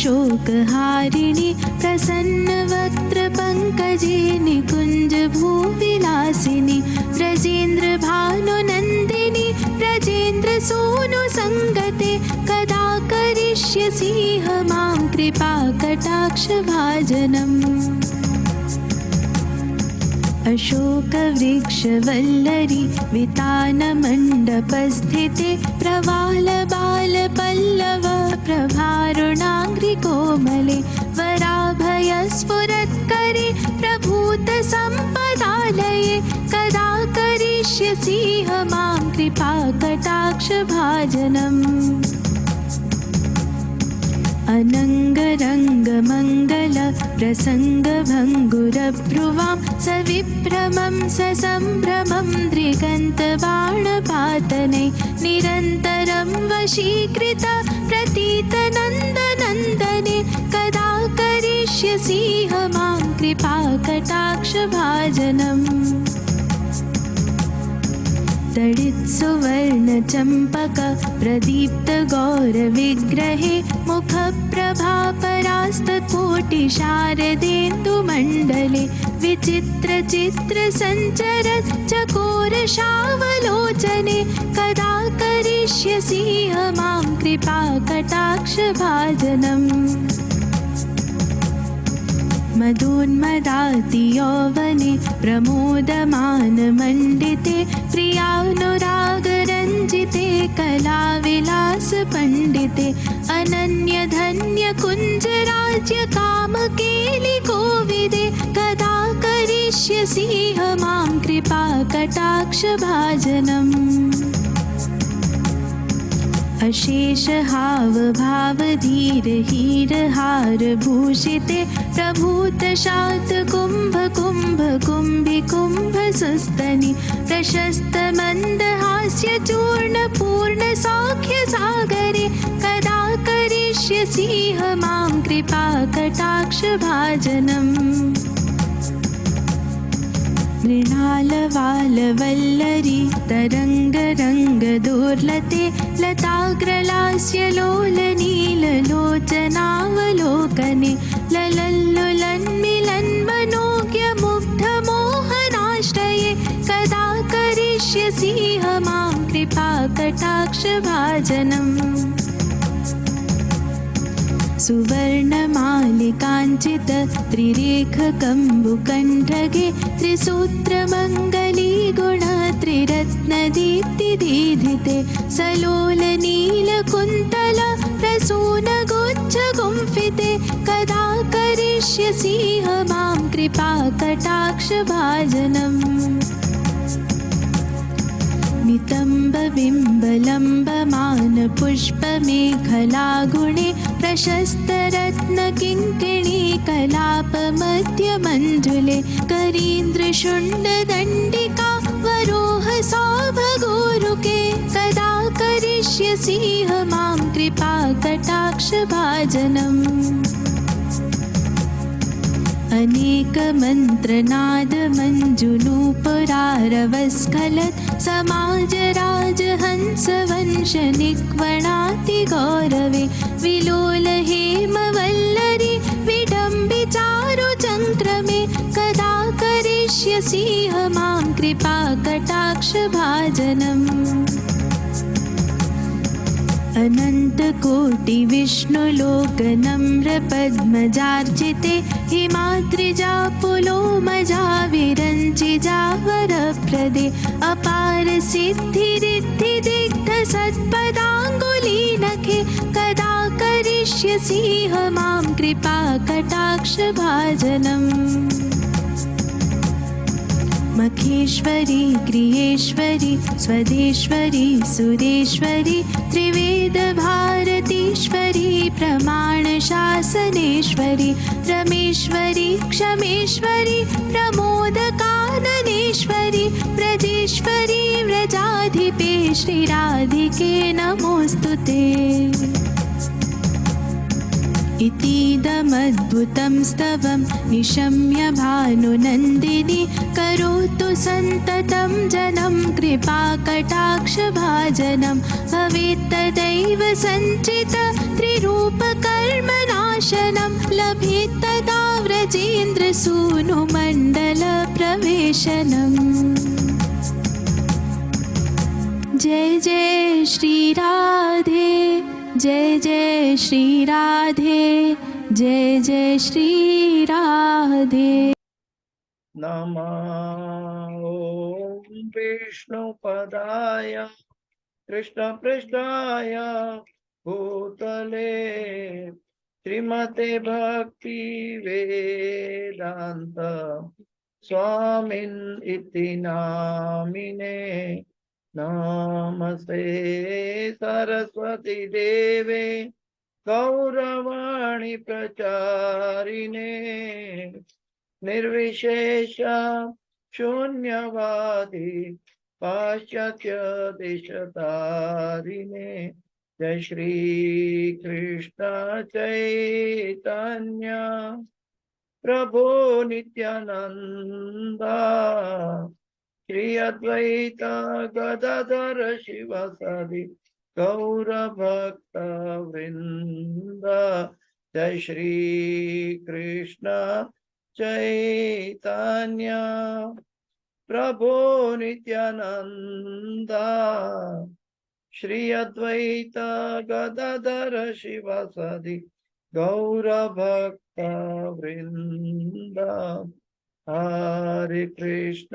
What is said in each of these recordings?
शोकहारिणि प्रसन्नवक्त्रपङ्कजे निकुञ्जभूविलासिनि व्रजेन्द्रभानुनन्दिनि व्रजेन्द्रसूनुसङ्गते कदा करिष्यसि मां कृपाकटाक्षभाजनम्। अशोकवृक्षवल्लरी वितानमण्डपस्थिते प्रवालबालपल्लव प्रभारुणाङ्घ्रिकोमले वराभयस्फुरत्करे प्रभूतसम्पदालये कदा करिष्यसि मां कृपाकटाक्षभाजनम्। अनङ्गरङ्गमङ्गल प्रसङ्गभङ्गुरभ्रुवां सविभ्रमं ससम्भ्रमं दृगन्तबाणपातने निरन्तरं वशीकृत प्रतीतनन्दनन्दने कदा करिष्यसि मां कृपाकटाक्षभाजनम्। तडित्सुवर्णचम्पक प्रदीप्तगौरविग्रहे मुखप्रभापरास्तकोटिशारदेन्दुमण्डले विचित्रचित्रसञ्चरत् चकोरशावलोचने कदा करिष्यसि मां कृपाकटाक्षभाजनम्। मदोन्मदातियौवने प्रमोदमानमण्डिते प्रियानुरागरञ्जिते कलाविलासपण्डिते अनन्यधन्यकुञ्जराज्यकामकेलिकोविदे कदा करिष्यसि मां कृपाकटाक्षभाजनम्। अशेषहावभावधीरहीरहारभूषिते प्रभूतशातकुम्भकुम्भकुम्भिकुम्भसुस्तनि प्रशस्तमन्दहास्यचूर्णपूर्णसौख्यसागरे कदा करिष्यसि मां कृपाकटाक्षभाजनम्। मृणालवालवल्लरी तरङ्गरङ्गदोर्लते लताग्रलास्यलोलनीललोचनावलोकने ललल्लुलन्मिलन्मनोज्ञमुग्धमोहनाश्रये कदा करिष्यसि मां कृपाकटाक्षभाजनम्। सुवर्णमालिकाञ्चित त्रिरेखकम्बुकण्ठगे त्रिसूत्रमङ्गली गुणत्रिरत्नदीप्तिदीधिते सलोलनीलकुन्तल प्रसूनगुच्छगुम्फिते कदा करिष्यसि मां कृपाकटाक्षभाजनम्। नितम्बबिम्बलम्बमानपुष्पमेखलागुणे प्रशस्तरत्नकिङ्किणी कलापमध्यमञ्जुले करीन्द्रशुण्डदण्डिका वरोहसौभगोरुके कदा करिष्यसि मां कृपाकटाक्षभाजनम्। अनेकमन्त्रनादमञ्जुनूपुरारवस्खलत् समाजराजहंसवंशनिक्वणातिगौरवे विलोलहेमवल्लरी विडम्बिचारुचङ्क्रमे कदा करिष्यसि मां कृपाकटाक्षभाजनम्। अनन्तकोटिविष्णुलोकनम्रपद्मजार्चिते हिमाद्रिजापुलोमजा विरञ्चिजावरप्रदे अपारसिद्धिरिद्धिदिग्धसत्पदाङ्गुलीनखे कदा करिष्यसि मां कृपाकटाक्षभाजनम्। मखेश्वरी गृहेश्वरी स्वदेश्वरी सुरेश्वरी त्रिवेदभारतीश्वरी प्रमाणशासनेश्वरी रमेश्वरी क्षमेश्वरी प्रमोदकाननेश्वरी व्रजेश्वरी व्रजाधिपे श्रीराधिके नमोऽस्तुते। इतीदमद्भुतं स्तवं निशम्य भानुनन्दिनी करोतु सन्ततं जनं कृपाकटाक्षभाजनम्। कृपाकटाक्षभाजनं भवेत् तदैव सञ्चित त्रिरूपकर्मनाशनं लभेत् तदा व्रजेन्द्रसूनुमण्डलप्रवेशनम्। जय जय श्री राधे, जय जय श्री राधे, जय जय श्री राधे। नमः ॐ विष्णुपदाय कृष्णपृष्ठाय भूतले श्रीमते भक्ति वेदांत स्वामिन् इति नामिने। नमस्ते सरस्वती देवे गौरवाणी प्रचारिणे निर्विशेष शून्यवादी पाश्चात्य देशतारिणे। जय श्री कृष्ण चैतन्य प्रभु नित्यानंदा श्री अद्वैत गदाधर शिवासादि गौर भक्त वृंद। जय श्री कृष्ण चैतन्य प्रभु नित्यानंदा श्री अद्वैत गदाधर शिवासादि गौर भक्त वृंद। हरे कृष्ण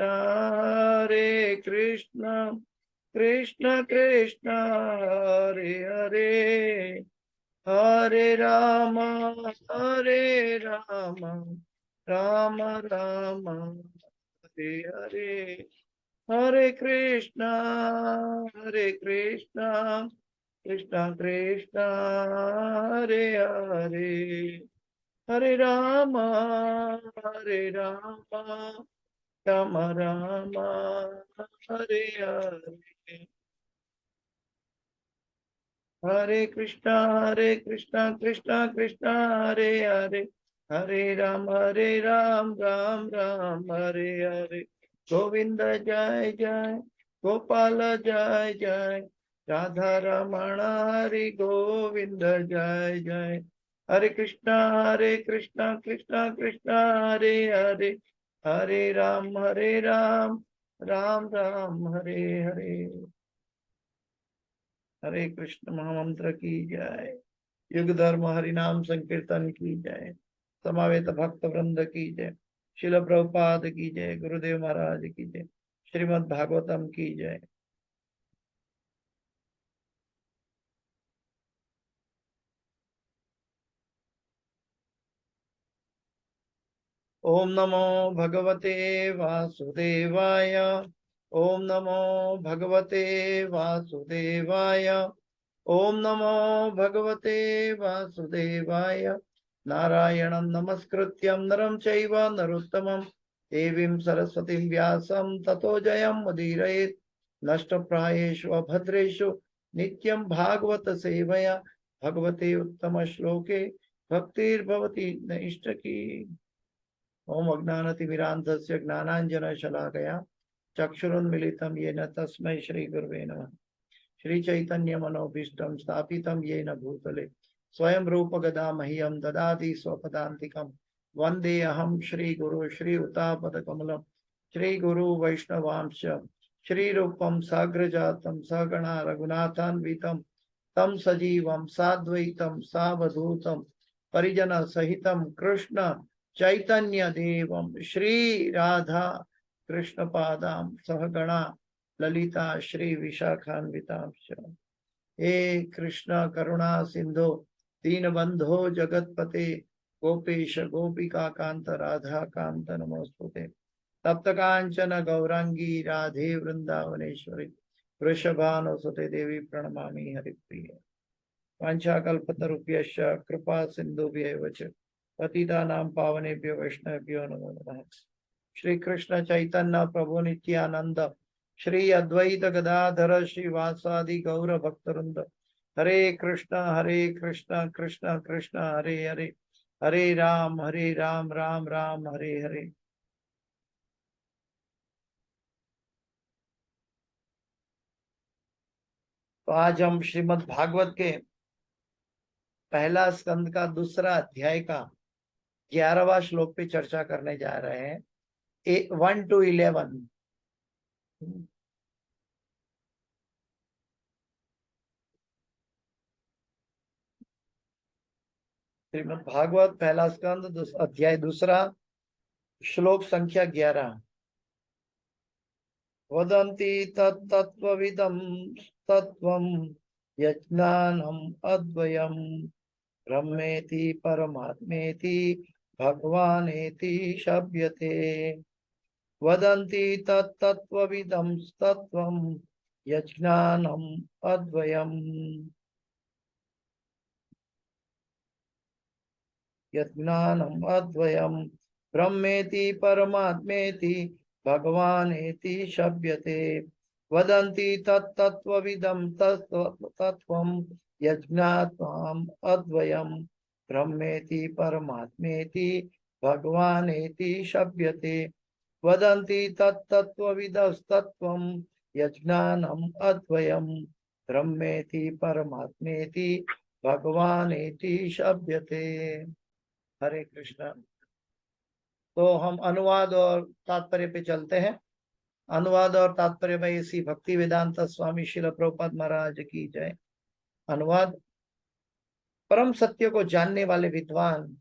कृष्ण कृष्ण हरे हरे, हरे राम राम राम हरे हरे। हरे कृष्ण कृष्ण कृष्ण हरे हरे, हरे राम राम राम हरे हरे। हरे कृष्ण कृष्ण कृष्ण हरे हरे, हरे राम राम राम हरे हरे। गोविंद जय जय, गोपाल जय जय, राधा रमण हरि गोविंद जय जय। हरे कृष्ण कृष्ण कृष्ण हरे हरे, हरे राम राम राम हरे हरे। हरे कृष्ण महामंत्र की जय, युग धर्म हरि नाम संकीर्तन की जय, समावेत भक्त वृंद की जय, शिल प्रभुपाद की जय, गुरुदेव महाराज की जय, श्रीमद् भागवतम की जय। ओम नमो भगवते वासुदेवाय, ओम नमो भगवते वासुदेवाय, ओम नमो भगवते वासुदेवाय। नारायणं नमस्कृत्यं नरं चैव नरोत्तमं देवीं सरस्वतीं व्यासं ततो जयमुदीरयेत्। नष्टप्रायेषु अभद्रेषु नित्यं भागवत सेवया भगवते उत्तम श्लोके भक्तिर्भवति नैष्टकी। ओम अज्ञानतिमिरान्धस्य ज्ञानाञ्जनशलाकया चक्षुरुन्मिलितं येन तस्मै श्रीगुरुवे नमः। श्री चैतन्य मनोभीष्टं स्थापितं येन भूतले स्वयं रूप गदा मह्यं ददाति स्वपदान्तिकं। वन्दे अहं श्रीगुरु श्रीयुतापदकमलं श्रीगुरु वैष्णवांश्च श्रीरूपं साग्रजातं सहगणा रघुनाथान्वितं तं सजीवं साद्वैतं सावधूतं परिजन सहितं कृष्ण चैतन्य देवं श्री राधा कृष्ण पादां सहगणा ललिता श्री विशाखान्वितांश्च। हे कृष्ण करुणा सिंधो दीनबंधो जगतपते गोपेश गोपिका कांत राधा कांत नमोस्तुते। तप्त कांचन गौरांगी राधे वृंदावनेश्वरी वृषभानुसुते देवी प्रणमामि हरिप्रिय। वाञ्छाकल्पतरुभ्यश्च कृपा सिन्धुभ्यैव च पतितानां पावनेभ्यो वैष्णवेभ्यो नमो नमः। श्री कृष्ण चैतन्य प्रभु नित्यानंद श्री अद्वैत गदाधर श्रीवासादि गौर भक्तवृंद। हरे कृष्ण कृष्ण कृष्ण हरे हरे, हरे राम राम राम हरे हरे। तो आज हम श्रीमद् भागवत के पहला स्कंद का दूसरा अध्याय का 11वां श्लोक पे चर्चा करने जा रहे हैं, 1 to 11। श्रीमद् भागवत पहला स्कंद अध्याय दूसरा, श्लोक संख्या 11। वदन्ति तत्तत्त्वविदं तत्त्वं यज्ञानम् अद्वयम् ब्रह्मेति परमात्मेति भगवानेति शब्यते। वदन्ति तत्तत्त्वविदं तत्त्वं यज्ञानम् अद्वयम् यज्ञानम् अद्वयम् ब्रह्मेति परमात्मेति भगवानेति शब्यते। वदन्ति तत्तत्त्वविदं तत्त्वं यज्ञात्माम् अद्वयम् ब्रह्मेति परमात्मेति भगवानेति शब्यते। वदन्ति तत्तत्त्वविदस्तत्त्वं यज्ञानम् अद्वयम् ब्रह्मेति परमात्मेति भगवानेति शब्यते। हरे कृष्ण। तो हम अनुवाद और तात्पर्य पे चलते हैं। अनुवाद और तात्पर्य में श्री भक्ति वेदांत स्वामी श्रील प्रभुपाद महाराज की जय। अनुवाद। परम सत्य को जानने वाले विद्वान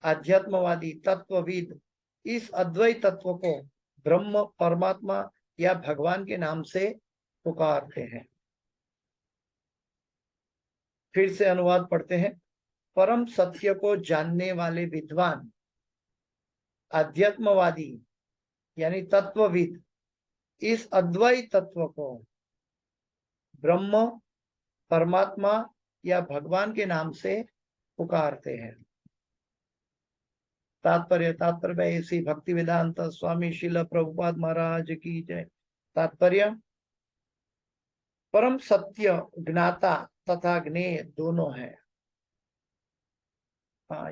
आध्यात्मवादी तत्वविद इस अद्वैत तत्व को ब्रह्म, परमात्मा या भगवान के नाम से पुकारते हैं। फिर से अनुवाद पढ़ते हैं। परम सत्य को जानने वाले विद्वान आध्यात्मवादी यानी तत्वविद इस अद्वैत तत्व को ब्रह्म, परमात्मा या भगवान के नाम से पुकारते हैं। तात्पर्य इसी भक्ति वेदांत स्वामी श्रील प्रभुपाद महाराज की जय। तात्पर्य। परम सत्य ज्ञाता तथा ज्ञेय दोनों है।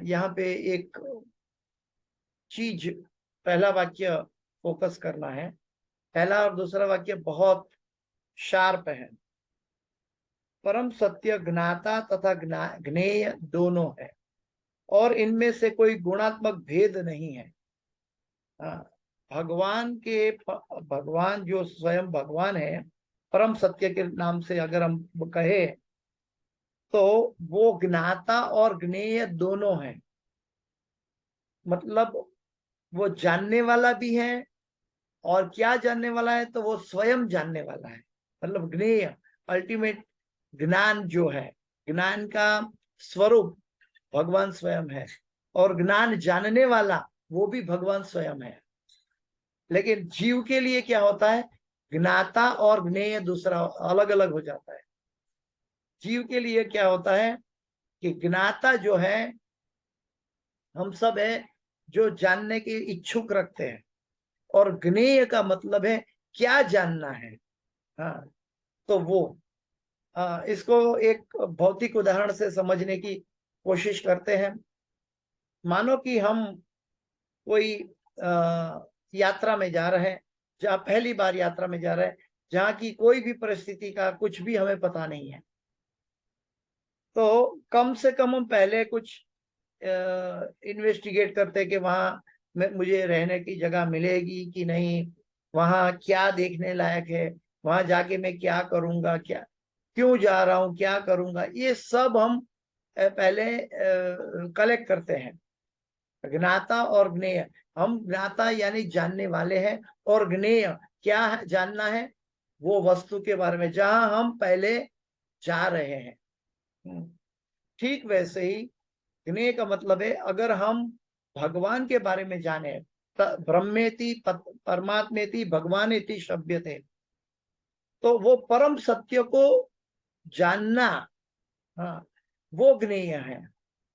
यहाँ पे एक चीज, पहला वाक्य फोकस करना है। पहला और दूसरा वाक्य बहुत शार्प है। परम सत्य ज्ञाता तथा ज्ञेय दोनों है और इनमें से कोई गुणात्मक भेद नहीं है। भगवान जो स्वयं भगवान है, परम सत्य के नाम से अगर हम कहे तो वो ज्ञाता और ज्ञेय दोनों है। मतलब वो जानने वाला भी है, और क्या जानने वाला है तो वो स्वयं जानने वाला है। मतलब ज्ञेय, अल्टीमेट ज्ञान जो है, ज्ञान का स्वरूप भगवान स्वयं है, और ज्ञान जानने वाला वो भी भगवान स्वयं है। लेकिन जीव के लिए क्या होता है, ज्ञाता और ज्ञेय दूसरा अलग अलग हो जाता है। जीव के लिए क्या होता है कि ज्ञाता जो है हम सब है, जो जानने की इच्छुक रखते हैं, और ज्ञेय का मतलब है क्या जानना है। तो वो इसको एक भौतिक उदाहरण से समझने की कोशिश करते हैं। मानो कि हम कोई यात्रा में जा रहे हैं, जहाँ पहली बार यात्रा में जा रहे हैं, जहाँ की कोई भी परिस्थिति का कुछ भी हमें पता नहीं है। तो कम से कम हम पहले कुछ इन्वेस्टिगेट करते कि वहाँ मुझे रहने की जगह मिलेगी कि नहीं, वहाँ क्या देखने लायक है, वहाँ जाके मैं क्या करूँगा, क्या क्यों जा रहा हूँ, क्या करूँगा, ये सब हम पहले कलेक्ट करते हैं। ज्ञाता और ज्ञेय। हम ज्ञाता यानी जानने वाले हैं, और ज्ञेय क्या है, जानना है वो वस्तु के बारे में जहां हम पहले जा रहे हैं। ठीक वैसे ही ज्ञेय का मतलब है अगर हम भगवान के बारे में जाने, ब्रह्मेति परमात्मेति भगवानेति शब्यते, तो वो परम सत्य को जानना, वो ज्ञेय है।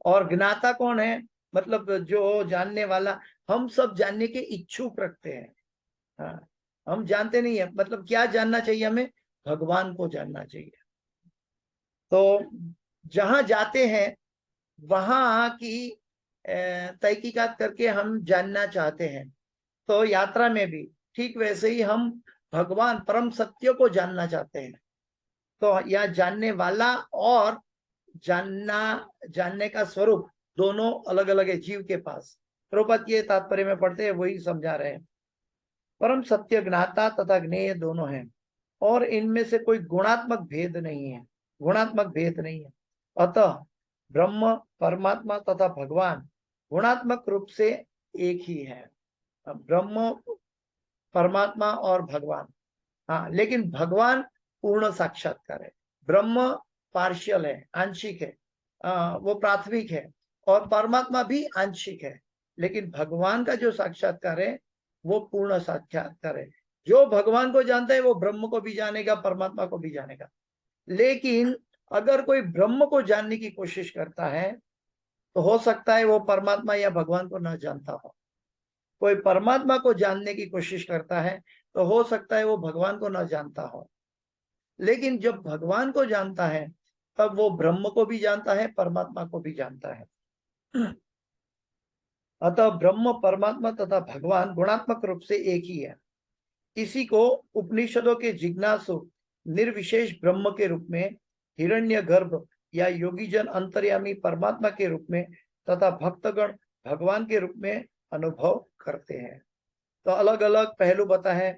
और ज्ञाता कौन है, मतलब जो जानने वाला, हम सब जानने के इच्छुक रखते हैं। हम जानते नहीं है, मतलब क्या जानना चाहिए हमें, भगवान को जानना चाहिए। तो जहां जाते हैं वहां की तहकीकात करके हम जानना चाहते हैं। तो यात्रा में भी ठीक वैसे ही हम भगवान परम सत्य को जानना चाहते हैं। तो यहाँ जानने वाला और जानने का स्वरूप दोनों अलग अलग है जीव के पास। प्रभुपाद ये तात्पर्य में पढ़ते हैं वही समझा रहे हैं। परम सत्य ज्ञाता तथा ज्ञेय दोनों हैं और इनमें से कोई गुणात्मक भेद नहीं है, गुणात्मक भेद नहीं है। अतः ब्रह्म, परमात्मा तथा भगवान गुणात्मक रूप से एक ही है। ब्रह्म, परमात्मा और भगवान, हाँ, लेकिन भगवान पूर्ण साक्षात्कार है। ब्रह्म पार्शियल है, आंशिक है, वो प्राथमिक है, और परमात्मा भी आंशिक है, लेकिन भगवान का जो साक्षात्कार है वो पूर्ण साक्षात्कार है। जो भगवान को जानता है वो ब्रह्म को भी जानेगा, परमात्मा को भी जानेगा। लेकिन अगर कोई ब्रह्म को जानने की कोशिश करता है तो हो सकता है वो परमात्मा या भगवान को न जानता हो। कोई परमात्मा को जानने की कोशिश करता है तो हो सकता है वो भगवान को न जानता हो। लेकिन जब भगवान को जानता है तब वो ब्रह्म को भी जानता है, परमात्मा को भी जानता है। अतः ब्रह्म, परमात्मा तथा भगवान गुणात्मक रूप से एक ही है। इसी को उपनिषदों के जिज्ञासु निर्विशेष ब्रह्म के रूप में, हिरण्यगर्भ या योगीजन अंतर्यामी परमात्मा के रूप में तथा भक्तगण भगवान के रूप में अनुभव करते हैं। तो अलग अलग पहलू बता है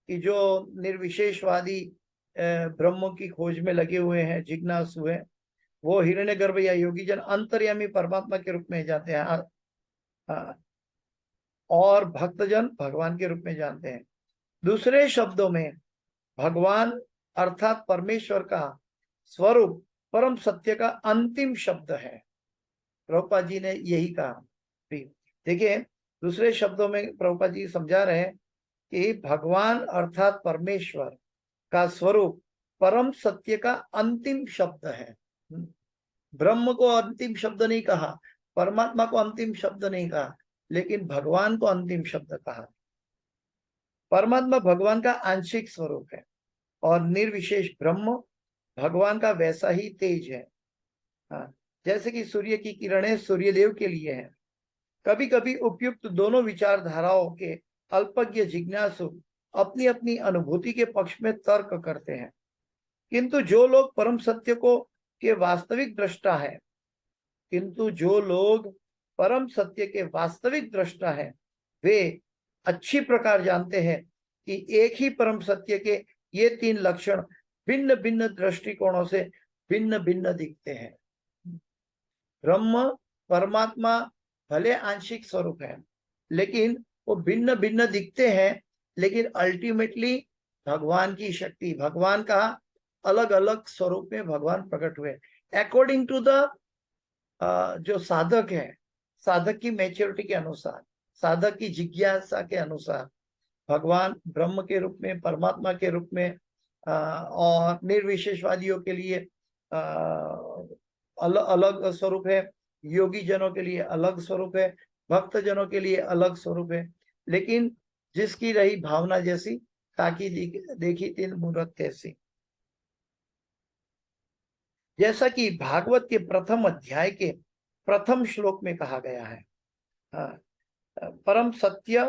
कि जो निर्विशेषवादी ब्रह्म की खोज में लगे हुए हैं, जिज्ञासु है, वो हिरण्यगर्भ या योगीजन अंतर्यामी परमात्मा के रूप में जाते हैं और भक्तजन भगवान के रूप में जानते हैं। दूसरे शब्दों में भगवान अर्थात परमेश्वर का स्वरूप परम सत्य का अंतिम शब्द है। प्रभुपाद जी ने यही कहा। देखिए, दूसरे शब्दों में प्रभुपाद जी समझा रहे हैं कि भगवान अर्थात परमेश्वर का स्वरूप परम सत्य का अंतिम शब्द है। ब्रह्म को अंतिम शब्द नहीं कहा, परमात्मा को अंतिम शब्द नहीं कहा, लेकिन भगवान को अंतिम शब्द कहा। परमात्मा भगवान का आंशिक स्वरूप है और निर्विशेष ब्रह्म भगवान का वैसा ही तेज है। हाँ, जैसे कि सूर्य की किरणें सूर्यदेव के लिए हैं। कभी कभी उपयुक्त दोनों विचारधाराओं के अल्पज्ञ जिज्ञासु अपनी अपनी अनुभूति के पक्ष में तर्क करते हैं, किंतु जो लोग परम सत्य को के वास्तविक दृष्टा है, किंतु जो लोग परम सत्य के वास्तविक दृष्टा है, वे अच्छी प्रकार जानते हैं कि एक ही परम सत्य के ये तीन लक्षण भिन्न भिन्न दृष्टिकोणों से भिन्न भिन्न दिखते हैं। ब्रह्म, परमात्मा भले आंशिक स्वरूप है, लेकिन वो भिन्न भिन्न दिखते हैं, लेकिन अल्टीमेटली भगवान की शक्ति, भगवान का अलग अलग स्वरूप में भगवान प्रकट हुए अकॉर्डिंग टू द जो साधक है, साधक की मैच्योरिटी के अनुसार, साधक की जिज्ञासा के अनुसार भगवान ब्रह्म के रूप में, परमात्मा के रूप में, और निर्विशेषवादियों के लिए अलग अलग स्वरूप है, योगी जनों के लिए अलग स्वरूप है, भक्त जनों के लिए अलग स्वरूप है। लेकिन जिसकी रही भावना जैसी, ताकि देखी तीन मूर्त कैसी। जैसा कि भागवत के प्रथम अध्याय के प्रथम श्लोक में कहा गया है, परम सत्य,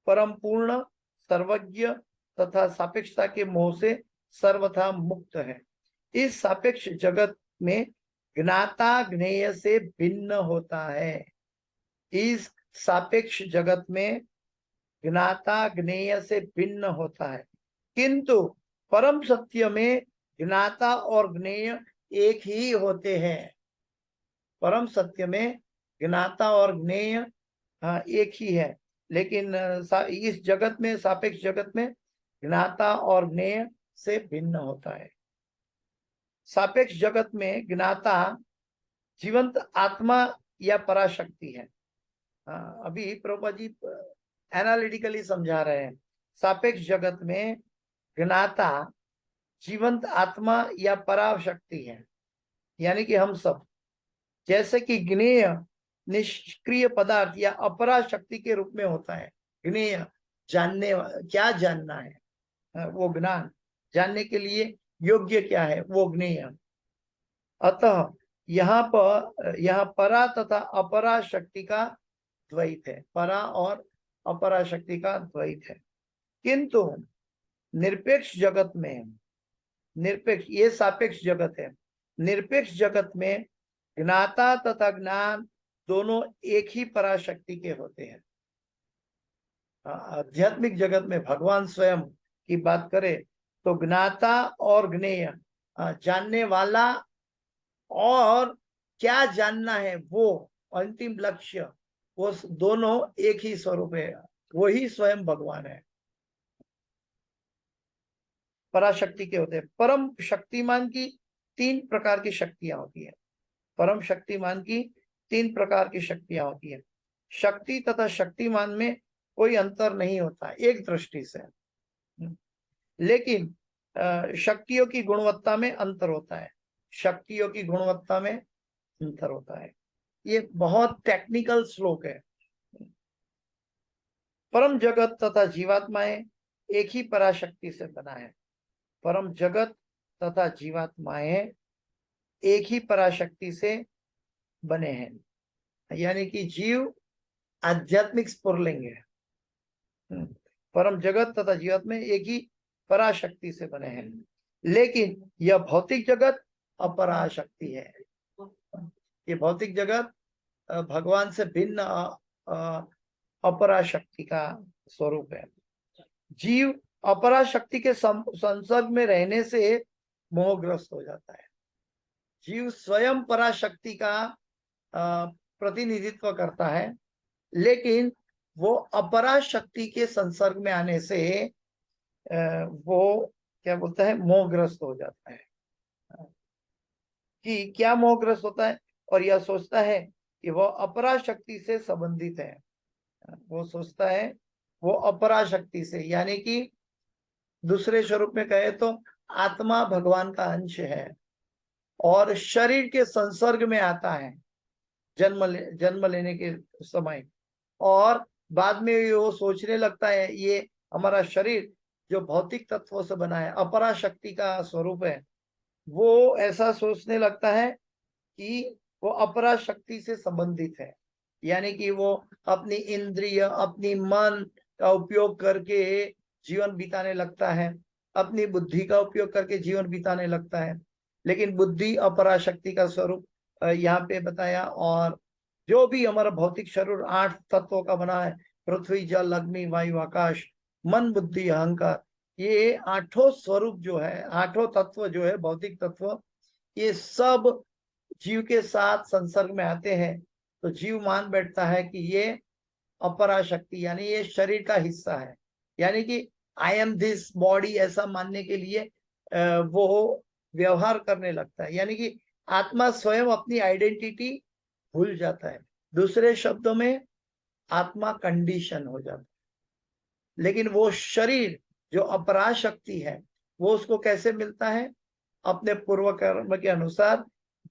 परम पूर्ण, सर्वज्ञ तथा सापेक्षता के मोह से सर्वथा मुक्त है। इस सापेक्ष जगत में ज्ञाता ज्ञेय से भिन्न होता है। इस सापेक्ष जगत में ज्ञाता ज्ञेय से भिन्न होता है, किंतु परम सत्य में ज्ञाता और ज्ञेय एक ही होते हैं। परम सत्य में ज्ञाता और ज्ञेय एक ही है, लेकिन इस जगत में, सापेक्ष जगत में ज्ञाता और ज्ञेय से भिन्न होता है। सापेक्ष जगत में ज्ञाता जीवंत आत्मा या पराशक्ति है। अभी प्रभुपाद जी एनालिटिकली समझा रहे हैं। सापेक्ष जगत में ज्ञाता जीवंत आत्मा या पराशक्ति है, यानी कि हम सब। जैसे कि ज्ञेय निष्क्रिय पदार्थ या अपरा शक्ति के रूप में होता है। ज्ञेय जानने, क्या जानना है, वो ज्ञान, जानने के लिए योग्य क्या है, वो ज्ञेय। अतः यहाँ परा तथा अपरा शक्ति का द्वैत है, परा और अपरा शक्ति का द्वैत है। किंतु निरपेक्ष जगत में निरपेक्ष, ये सापेक्ष जगत है। निरपेक्ष जगत में ज्ञाता तथा ज्ञान दोनों एक ही पराशक्ति के होते हैं। आध्यात्मिक जगत में भगवान स्वयं की बात करें तो ज्ञाता और ज्ञेय, जानने वाला और क्या जानना है वो अंतिम लक्ष्य, वो दोनों एक ही स्वरूप है, वही स्वयं भगवान है, पराशक्ति के होते हैं। परम शक्तिमान की 3 प्रकार की शक्तियां होती है। परम शक्तिमान की 3 प्रकार की शक्तियां होती है। शक्ति तथा शक्तिमान में कोई अंतर नहीं होता एक दृष्टि से, लेकिन शक्तियों की गुणवत्ता में अंतर होता है। शक्तियों की गुणवत्ता में अंतर होता है। ये बहुत टेक्निकल श्लोक है। परम जगत तथा जीवात्माएं एक ही पराशक्ति से बना है। परम जगत तथा जीवात्माएं एक ही पराशक्ति से बने हैं, यानी कि जीव आध्यात्मिक स्फुरलिंग है। परम जगत तथा जीवात्मा एक ही पराशक्ति से बने हैं, लेकिन यह भौतिक जगत अपराशक्ति है। ये भौतिक जगत भगवान से भिन्न अपराशक्ति का स्वरूप है। जीव अपराशक्ति के संसर्ग में रहने से मोहग्रस्त हो जाता है। जीव स्वयं पराशक्ति का प्रतिनिधित्व करता है, लेकिन वो अपराशक्ति के संसर्ग में आने से वो क्या बोलता है, मोहग्रस्त हो जाता है। कि क्या मोहग्रस्त होता है, और यह सोचता है कि वो अपराशक्ति से संबंधित है। वो सोचता है वो अपराशक्ति से, यानी कि दूसरे स्वरूप में कहे तो आत्मा भगवान का अंश है और शरीर के संसर्ग में आता है जन्म लेने के समय, और बाद में वो सोचने लगता है ये हमारा शरीर जो भौतिक तत्वों से बना है, अपराशक्ति का स्वरूप है। वो ऐसा सोचने लगता है कि वो अपराशक्ति से संबंधित है, यानी कि वो अपनी इंद्रिय, अपनी मन का उपयोग करके जीवन बिताने लगता है, अपनी बुद्धि का उपयोग करके जीवन बिताने लगता है। लेकिन बुद्धि अपराशक्ति का स्वरूप यहाँ पे बताया। और जो भी हमारा भौतिक शरीर 8 तत्वों का बना है, पृथ्वी, जल, अग्नि, वायु, आकाश, मन, बुद्धि, अहंकार, ये 8 स्वरूप जो है, 8 तत्व जो है, भौतिक तत्व, ये सब जीव के साथ संसर्ग में आते हैं तो जीव मान बैठता है कि ये अपराशक्ति, यानी ये शरीर का हिस्सा है, यानी कि आई एम दिस बॉडी, ऐसा मानने के लिए वो व्यवहार करने लगता है। यानी कि आत्मा स्वयं अपनी आइडेंटिटी भूल जाता है। दूसरे शब्दों में आत्मा कंडीशन हो जाता है। लेकिन वो शरीर जो अपराशक्ति है वो उसको कैसे मिलता है, अपने पूर्व कर्म के अनुसार,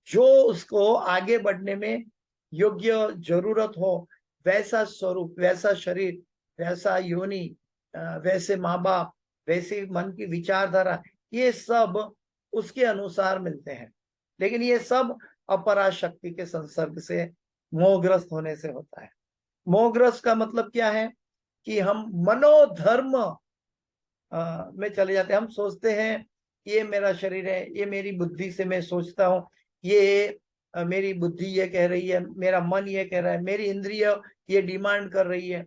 जो उसको आगे बढ़ने में योग्य जरूरत हो, वैसा स्वरूप, वैसा शरीर, वैसा योनि, वैसे माँ बाप, वैसे मन की विचारधारा, ये सब उसके अनुसार मिलते हैं। लेकिन ये सब अपराशक्ति के संसर्ग से, मोहग्रस्त होने से होता है। मोहग्रस्त का मतलब क्या है कि हम मनोधर्म में चले जाते हैं। हम सोचते हैं ये मेरा शरीर है, ये मेरी बुद्धि से मैं सोचता हूँ, ये मेरी बुद्धि ये कह रही है, मेरा मन ये कह रहा है, मेरी इंद्रिय ये डिमांड कर रही है।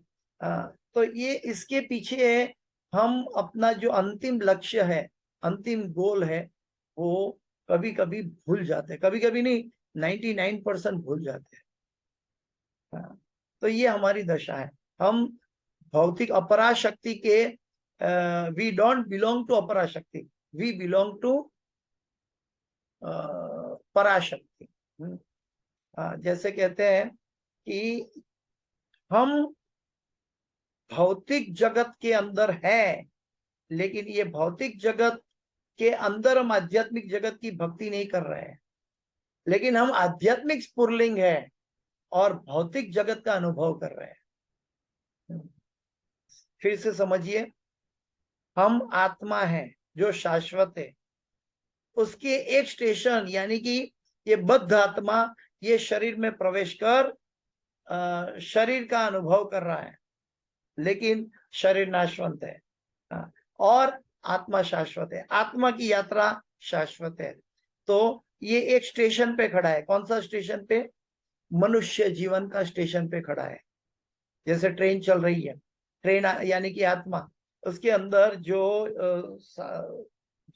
तो ये इसके पीछे हम अपना जो अंतिम लक्ष्य है, अंतिम गोल है, वो कभी कभी भूल जाते हैं। कभी कभी नहीं, 99% भूल जाते हैं। तो ये हमारी दशा है। हम भौतिक अपराशक्ति के वी डोंट बिलोंग टू अपराशक्ति, वी बिलोंग टू पराशक्ति। जैसे कहते हैं कि हम भौतिक जगत के अंदर है, लेकिन ये भौतिक जगत के अंदर हम आध्यात्मिक जगत की भक्ति नहीं कर रहे हैं, लेकिन हम आध्यात्मिक स्फुरलिंग है और भौतिक जगत का अनुभव कर रहे हैं। फिर से समझिए, हम आत्मा है जो शाश्वत है, उसके एक स्टेशन, यानी कि ये बद्ध आत्मा ये शरीर में प्रवेश कर शरीर का अनुभव कर रहा है, लेकिन शरीर नाशवंत है। और आत्मा शाश्वत है, आत्मा की यात्रा शाश्वत है। तो ये एक स्टेशन पे खड़ा है। कौन सा स्टेशन पे? मनुष्य जीवन का स्टेशन पे खड़ा है। जैसे ट्रेन चल रही है, ट्रेन यानी कि आत्मा, उसके अंदर जो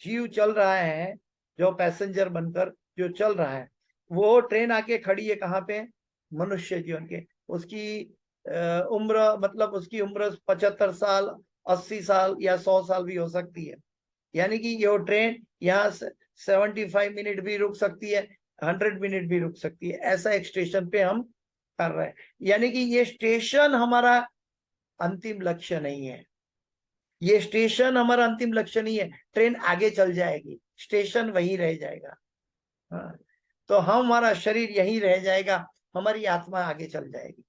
जीव चल रहा है, जो पैसेंजर बनकर जो चल रहा है, वो ट्रेन आके खड़ी है कहाँ पे? मनुष्य जीवन के। उसकी उम्र, मतलब उसकी उम्र 75 साल, 80 साल या 100 साल भी हो सकती है। यानी कि ये ट्रेन यहाँ 75 मिनट भी रुक सकती है, 100 मिनट भी रुक सकती है। ऐसा एक स्टेशन पे हम कर रहे हैं। यानी कि ये स्टेशन हमारा अंतिम लक्ष्य नहीं है, ये स्टेशन हमारा अंतिम लक्ष्य नहीं है। ट्रेन आगे चल जाएगी, स्टेशन वहीं रह जाएगा। हाँ, तो हमारा शरीर यहीं रह जाएगा, हमारी आत्मा आगे चल जाएगी।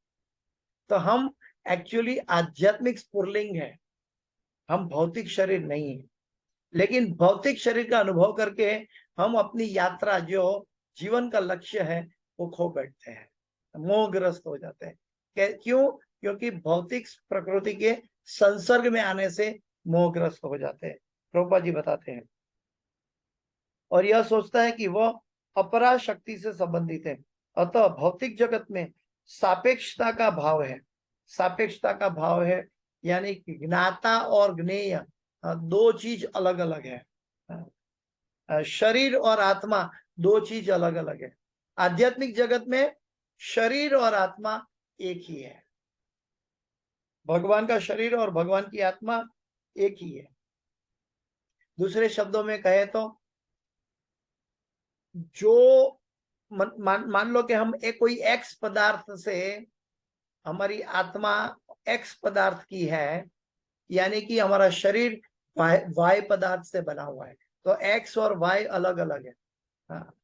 तो हम एक्चुअली आध्यात्मिक स्फुरलिंग है, हम भौतिक शरीर नहीं है। लेकिन भौतिक शरीर का अनुभव करके हम अपनी यात्रा, जो जीवन का लक्ष्य है, वो खो बैठते हैं, मोहग्रस्त हो जाते हैं। क्यों? क्योंकि भौतिक प्रकृति के संसर्ग में आने से मोहग्रस्त हो जाते हैं। प्रभुपाद जी बताते हैं, और यह सोचता है कि वह अपरा शक्ति से संबंधित है। अतः भौतिक जगत में सापेक्षता का भाव है। सापेक्षता का भाव है यानी कि ज्ञाता और ज्ञेय दो चीज अलग अलग है। शरीर और आत्मा दो चीज अलग अलग है। आध्यात्मिक जगत में शरीर और आत्मा एक ही है। भगवान का शरीर और भगवान की आत्मा एक ही है। दूसरे शब्दों में कहे तो, जो मान लो कि हम कोई एक्स पदार्थ से, हमारी आत्मा एक्स पदार्थ की है, यानी कि हमारा शरीर वाई पदार्थ से बना हुआ है, तो एक्स और वाई अलग अलग है। हाँ,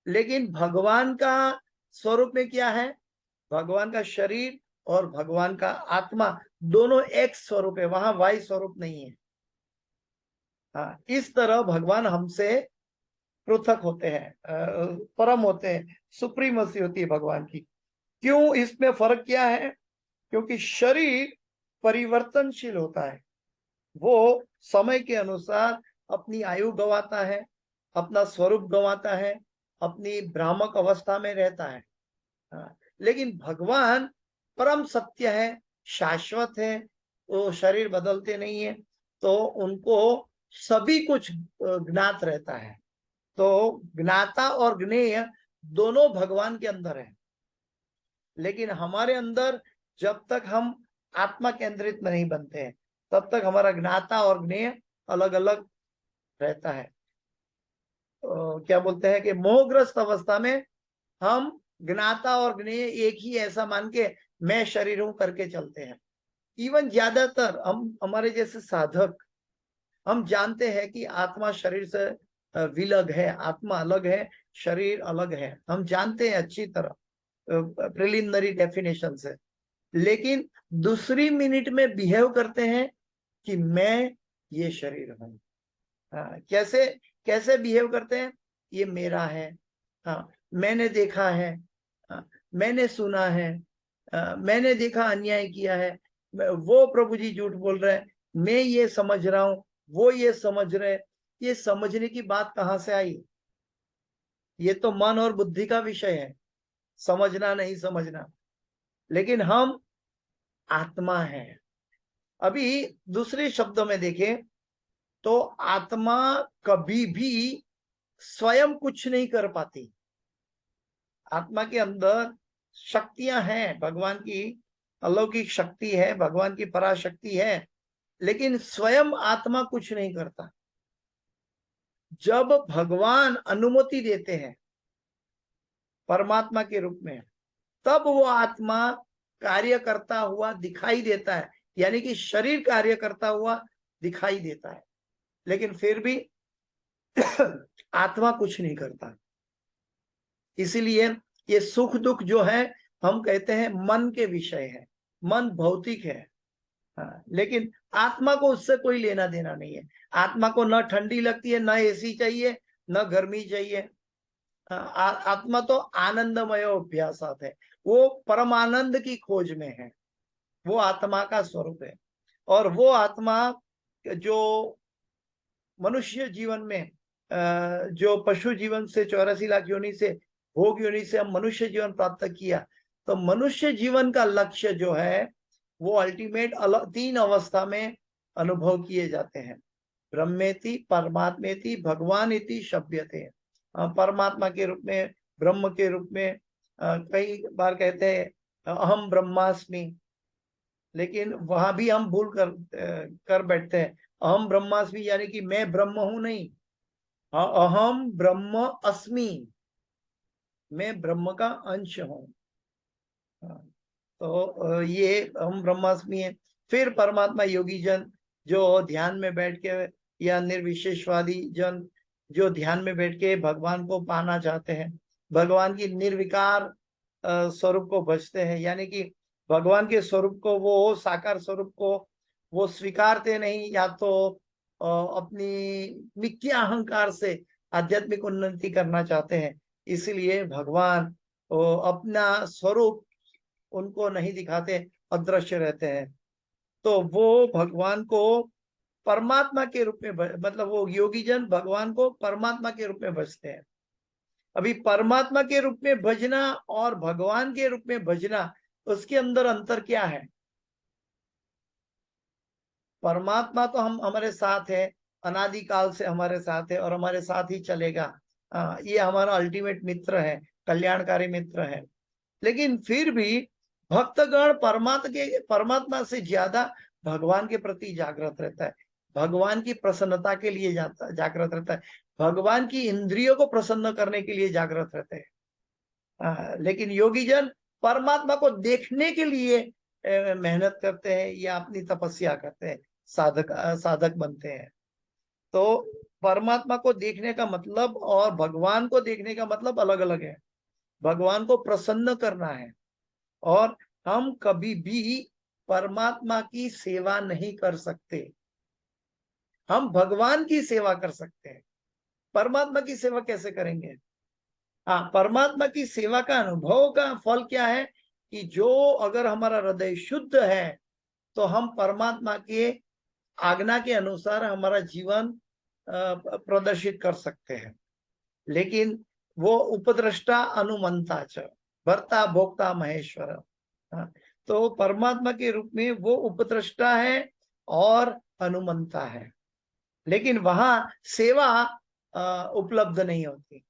लेकिन भगवान का स्वरूप में क्या है? भगवान का शरीर और भगवान का आत्मा दोनों एक्स स्वरूप है, वहां वाई स्वरूप नहीं है। हाँ, इस तरह भगवान हमसे पृथक होते हैं, परम होते हैं, सुप्रीमसी होती है भगवान की। क्यों? इसमें फर्क क्या है? क्योंकि शरीर परिवर्तनशील होता है, वो समय के अनुसार अपनी आयु गंवाता है, अपना स्वरूप गंवाता है, अपनी भ्रामक अवस्था में रहता है। हाँ, लेकिन भगवान परम सत्य है, शाश्वत है, वो शरीर बदलते नहीं है, तो उनको सभी कुछ ज्ञात रहता है। तो ज्ञाता और ज्ञेय दोनों भगवान के अंदर है। लेकिन हमारे अंदर जब तक हम आत्मा केंद्रित नहीं बनते हैं, तब तक हमारा ज्ञाता और ज्ञेय अलग अलग रहता है। क्या बोलते हैं कि मोहग्रस्त अवस्था में हम ज्ञाता और ज्ञेय एक ही ऐसा मान के मैं शरीर हूं करके चलते हैं। इवन ज्यादातर हम, हमारे जैसे साधक, हम जानते हैं कि आत्मा शरीर से विलग है, आत्मा अलग है, शरीर अलग है, हम जानते हैं अच्छी तरह, प्रिलिमिनरी डेफिनेशन से। लेकिन दूसरी मिनट में बिहेव करते हैं कि मैं ये शरीर हूं। हाँ, कैसे कैसे बिहेव करते हैं? ये मेरा है, हाँ, मैंने देखा है, हाँ, मैंने सुना है, मैंने देखा अन्याय किया है, वो प्रभु जी झूठ बोल रहे हैं, मैं ये समझ रहा हूं, वो ये समझ रहे। ये समझने की बात कहाँ से आई? ये तो मन और बुद्धि का विषय है, समझना नहीं समझना। लेकिन हम आत्मा है। अभी दूसरे शब्दों में देखें तो आत्मा कभी भी स्वयं कुछ नहीं कर पाती। आत्मा के अंदर शक्तियां हैं, भगवान की अलौकिक शक्ति है, भगवान की पराशक्ति है, लेकिन स्वयं आत्मा कुछ नहीं करता। जब भगवान अनुमति देते हैं परमात्मा के रूप में, तब वो आत्मा कार्य करता हुआ दिखाई देता है, यानी कि शरीर कार्य करता हुआ दिखाई देता है, लेकिन फिर भी आत्मा कुछ नहीं करता। इसीलिए ये सुख दुख जो है, हम कहते हैं मन के विषय है, मन भौतिक है। हाँ, लेकिन आत्मा को उससे कोई लेना देना नहीं है। आत्मा को न ठंडी लगती है, न एसी चाहिए, न गर्मी चाहिए। आत्मा तो आनंदमय अभ्यासात है, वो परमानंद की खोज में है, वो आत्मा का स्वरूप है। और वो आत्मा जो मनुष्य जीवन में जो पशु जीवन से 84 लाख योनि से, भोग योनि से हम मनुष्य जीवन प्राप्त किया, तो मनुष्य जीवन का लक्ष्य जो है वो अल्टीमेट 3 अवस्था में अनुभव किए जाते हैं। ब्रह्मेति, परमात्मेति, भगवान इति शब्यते। परमात्मा के रूप में, ब्रह्म के रूप में, कई बार कहते हैं अहम ब्रह्मास्मि, लेकिन वहां भी हम भूल कर बैठते हैं। अहम ब्रह्मास्मि यानी कि मैं ब्रह्म हूं नहीं, अहम ब्रह्म अस्मि, मैं ब्रह्म का अंश हूं। तो ये हम ब्रह्मास्मि है। फिर परमात्मा योगी जन जो ध्यान में बैठ के, या निर्विशेषवादी जन जो ध्यान में बैठ के भगवान को पाना चाहते हैं, भगवान की निर्विकार स्वरूप को भजते हैं, यानी कि भगवान के स्वरूप को, वो साकार स्वरूप को वो स्वीकारते नहीं, या तो अपनी मिथ्या अहंकार से आध्यात्मिक उन्नति करना चाहते हैं, इसलिए भगवान अपना स्वरूप उनको नहीं दिखाते, अदृश्य रहते हैं। तो वो भगवान को परमात्मा के रूप में मतलब वो योगी जन भगवान को परमात्मा के रूप में भजते हैं। अभी परमात्मा के रूप में भजना और भगवान के रूप में भजना, उसके अंदर अंतर क्या है? परमात्मा तो हम हमारे साथ है, अनादिकाल से हमारे साथ है और हमारे साथ ही चलेगा। ये हमारा अल्टीमेट मित्र है, कल्याणकारी मित्र है। लेकिन फिर भी भक्तगण परमात्मा से ज्यादा भगवान के प्रति जागृत रहता है, भगवान की प्रसन्नता के लिए जागृत रहता है, भगवान की इंद्रियों को प्रसन्न करने के लिए जागृत रहते हैं। लेकिन योगी जन परमात्मा को देखने के लिए मेहनत करते हैं या अपनी तपस्या करते हैं, साधक बनते हैं। तो परमात्मा को देखने का मतलब और भगवान को देखने का मतलब अलग अलग है। भगवान को प्रसन्न करना है, और हम कभी भी परमात्मा की सेवा नहीं कर सकते। हम भगवान की सेवा कर सकते हैं, परमात्मा की सेवा कैसे करेंगे? हाँ, परमात्मा की सेवा का अनुभव का फल क्या है कि जो अगर हमारा हृदय शुद्ध है तो हम परमात्मा के आज्ञा के अनुसार हमारा जीवन प्रदर्शित कर सकते हैं। लेकिन वो उपद्रष्टा अनुमंता च भर्ता भोक्ता महेश्वर, तो परमात्मा के रूप में वो उपद्रष्टा है और अनुमंता है, लेकिन वहां सेवा उपलब्ध नहीं होती।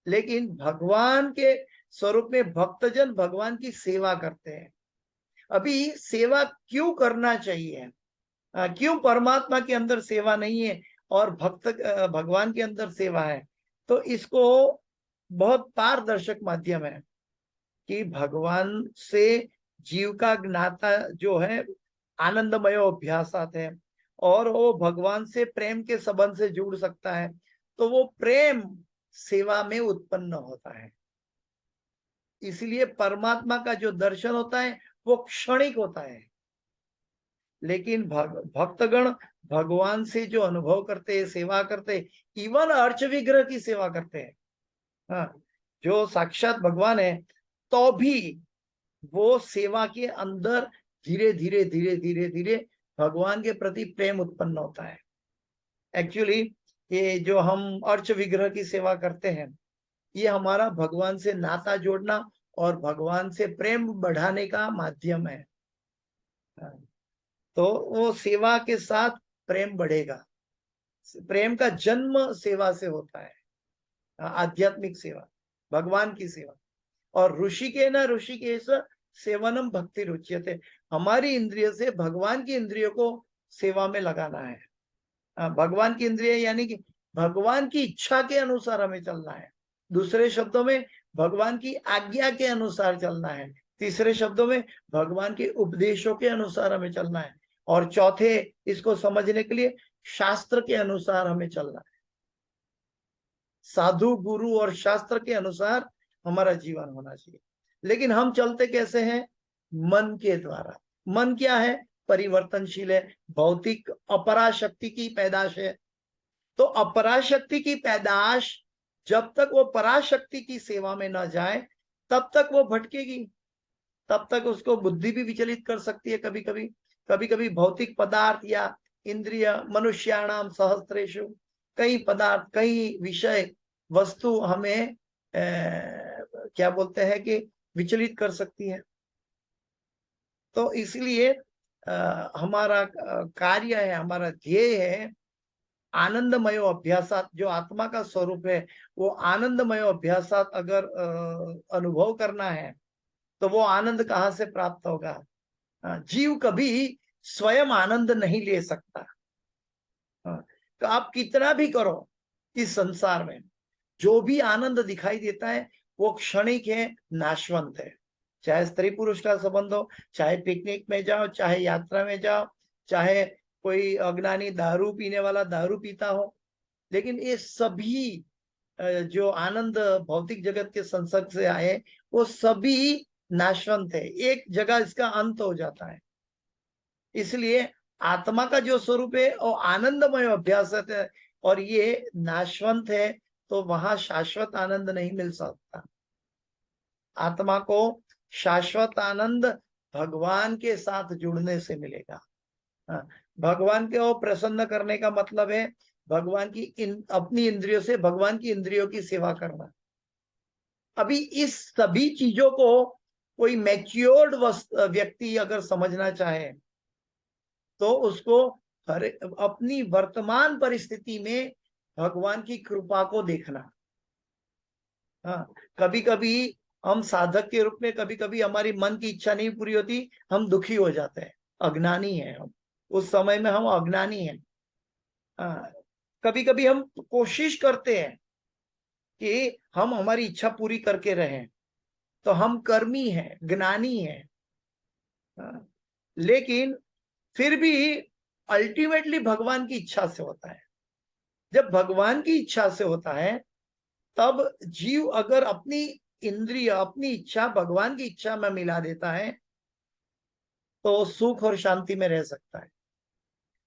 लेकिन भगवान के स्वरूप में भक्तजन भगवान की सेवा करते हैं। अभी सेवा क्यों करना चाहिए? क्यों परमात्मा के अंदर सेवा नहीं है और भगवान के अंदर सेवा है? तो इसको बहुत पारदर्शक माध्यम है कि भगवान से जीव का नाता जो है आनंदमय अभ्यासात है, और वो भगवान से प्रेम के संबंध से जुड़ सकता है, तो वो प्रेम सेवा में उत्पन्न होता है। इसलिए परमात्मा का जो दर्शन होता है वो क्षणिक होता है, लेकिन भक्तगण भगवान से जो अनुभव करते हैं, सेवा करते हैं, इवन अर्च विग्रह की सेवा करते हैं, हाँ, जो साक्षात भगवान है, तो भी वो सेवा के अंदर धीरे धीरे धीरे धीरे धीरे भगवान के प्रति प्रेम उत्पन्न होता है। एक्चुअली ये जो हम अर्च विग्रह की सेवा करते हैं, ये हमारा भगवान से नाता जोड़ना और भगवान से प्रेम बढ़ाने का माध्यम है। तो वो सेवा के साथ प्रेम बढ़ेगा। प्रेम का जन्म सेवा से होता है, आध्यात्मिक सेवा, भगवान की सेवा। और ऋषिकेश सेवनम भक्ति रुच्यते, हमारी इंद्रिय से भगवान की इंद्रियों को सेवा में लगाना है। भगवान की इंद्रिय यानी कि भगवान की इच्छा के अनुसार हमें चलना है। दूसरे शब्दों में भगवान की आज्ञा के अनुसार चलना है। तीसरे शब्दों में भगवान के उपदेशों के अनुसार हमें चलना है। और चौथे, इसको समझने के लिए शास्त्र के अनुसार हमें चलना है। साधु, गुरु और शास्त्र के अनुसार हमारा जीवन होना चाहिए। लेकिन हम चलते कैसे हैं? मन के द्वारा। मन क्या है? परिवर्तनशील है, भौतिक अपराशक्ति की पैदाश है। तो अपराशक्ति की पैदाश जब तक वो पराशक्ति की सेवा में ना जाए तब तक वो भटकेगी, तब तक उसको बुद्धि भी विचलित कर सकती है। कभी कभी भौतिक पदार्थ या इंद्रिय मनुष्याणाम सहस्रेषु, कई पदार्थ, कई विषय, वस्तु हमें क्या बोलते हैं कि विचलित कर सकती है। तो इसलिए हमारा कार्य है, हमारा ध्येय है आनंदमय अभ्यासात, जो आत्मा का स्वरूप है वो आनंदमय अभ्यासात अगर अनुभव करना है तो वो आनंद कहाँ से प्राप्त होगा? जीव कभी स्वयं आनंद नहीं ले सकता। तो आप कितना भी करो इस संसार में, जो भी आनंद दिखाई देता है वो क्षणिक है, नाशवंत है। चाहे स्त्री पुरुष का संबंध हो, चाहे पिकनिक में जाओ, चाहे यात्रा में जाओ, चाहे कोई अज्ञानी दारू पीने वाला दारू पीता हो, लेकिन ये सभी जो आनंद भौतिक जगत के संसर्ग से आए वो सभी नाशवंत है, एक जगह इसका अंत हो जाता है। इसलिए आत्मा का जो स्वरूप है वो आनंदमय अभ्यास है, और ये नाशवंत है, तो वहां शाश्वत आनंद नहीं मिल सकता। आत्मा को शाश्वत आनंद भगवान के साथ जुड़ने से मिलेगा। भगवान को प्रसन्न करने का मतलब है भगवान की अपनी इंद्रियों से भगवान की इंद्रियों की सेवा करना। अभी इस सभी चीजों को कोई मैच्योर्ड व्यक्ति अगर समझना चाहे तो उसको अपनी वर्तमान परिस्थिति में भगवान की कृपा को देखना। हाँ, कभी कभी हम साधक के रूप में, कभी कभी हमारी मन की इच्छा नहीं पूरी होती, हम दुखी हो जाते हैं, अज्ञानी है हम, उस समय में हम अज्ञानी हैं। कभी कभी हम कोशिश करते हैं कि हम हमारी इच्छा पूरी करके रहें, तो हम कर्मी हैं, ज्ञानी हैं। लेकिन फिर भी अल्टीमेटली भगवान की इच्छा से होता है। जब भगवान की इच्छा से होता है तब जीव अगर अपनी इंद्रिय, अपनी इच्छा भगवान की इच्छा में मिला देता है तो सुख और शांति में रह सकता है।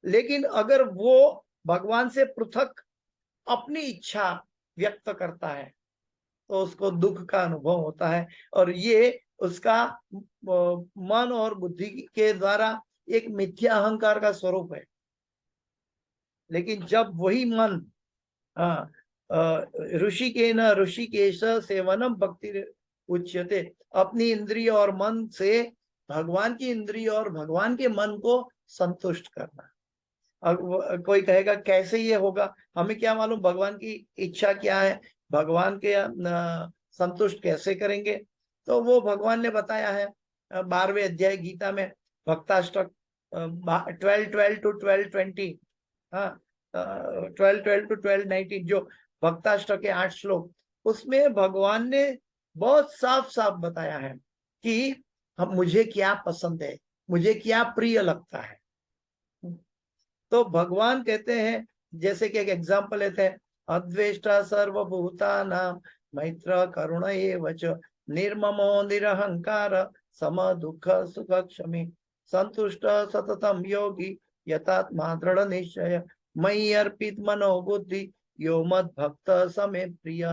लेकिन अगर वो भगवान से पृथक अपनी इच्छा व्यक्त करता है तो उसको दुख का अनुभव होता है, और ये उसका मन और बुद्धि के द्वारा एक मिथ्या अहंकार का स्वरूप है। लेकिन जब वही मन ऋषिकेन ऋषिकेश सेवनम भक्ति उच्यते, अपनी इंद्रिय और मन से भगवान की इंद्रिय और भगवान के मन को संतुष्ट करना। अब कोई कहेगा कैसे ये होगा, हमें क्या मालूम भगवान की इच्छा क्या है, भगवान के संतुष्ट कैसे करेंगे? तो वो भगवान ने बताया है 12वें अध्याय गीता में, भक्ताष्टक 12:12 to 12:20, हाँ 12:12 to 12:19, जो भक्ताष्टक के 8 श्लोक, उसमें भगवान ने बहुत साफ साफ बताया है कि हम, मुझे क्या पसंद है, मुझे क्या प्रिय लगता है। तो भगवान कहते हैं, जैसे कि एक एग्जाम्पल लेते हैं, अद्वेष्टा सर्वभूतानां मैत्र करुण एव च निर्ममो निरहंकार सम दुख सुख क्षमी संतुष्ट सततम योगी यतात्मा दृढ़ निश्चय मयि अर्पित मनो बुद्धि यो मद भक्त समे प्रिय।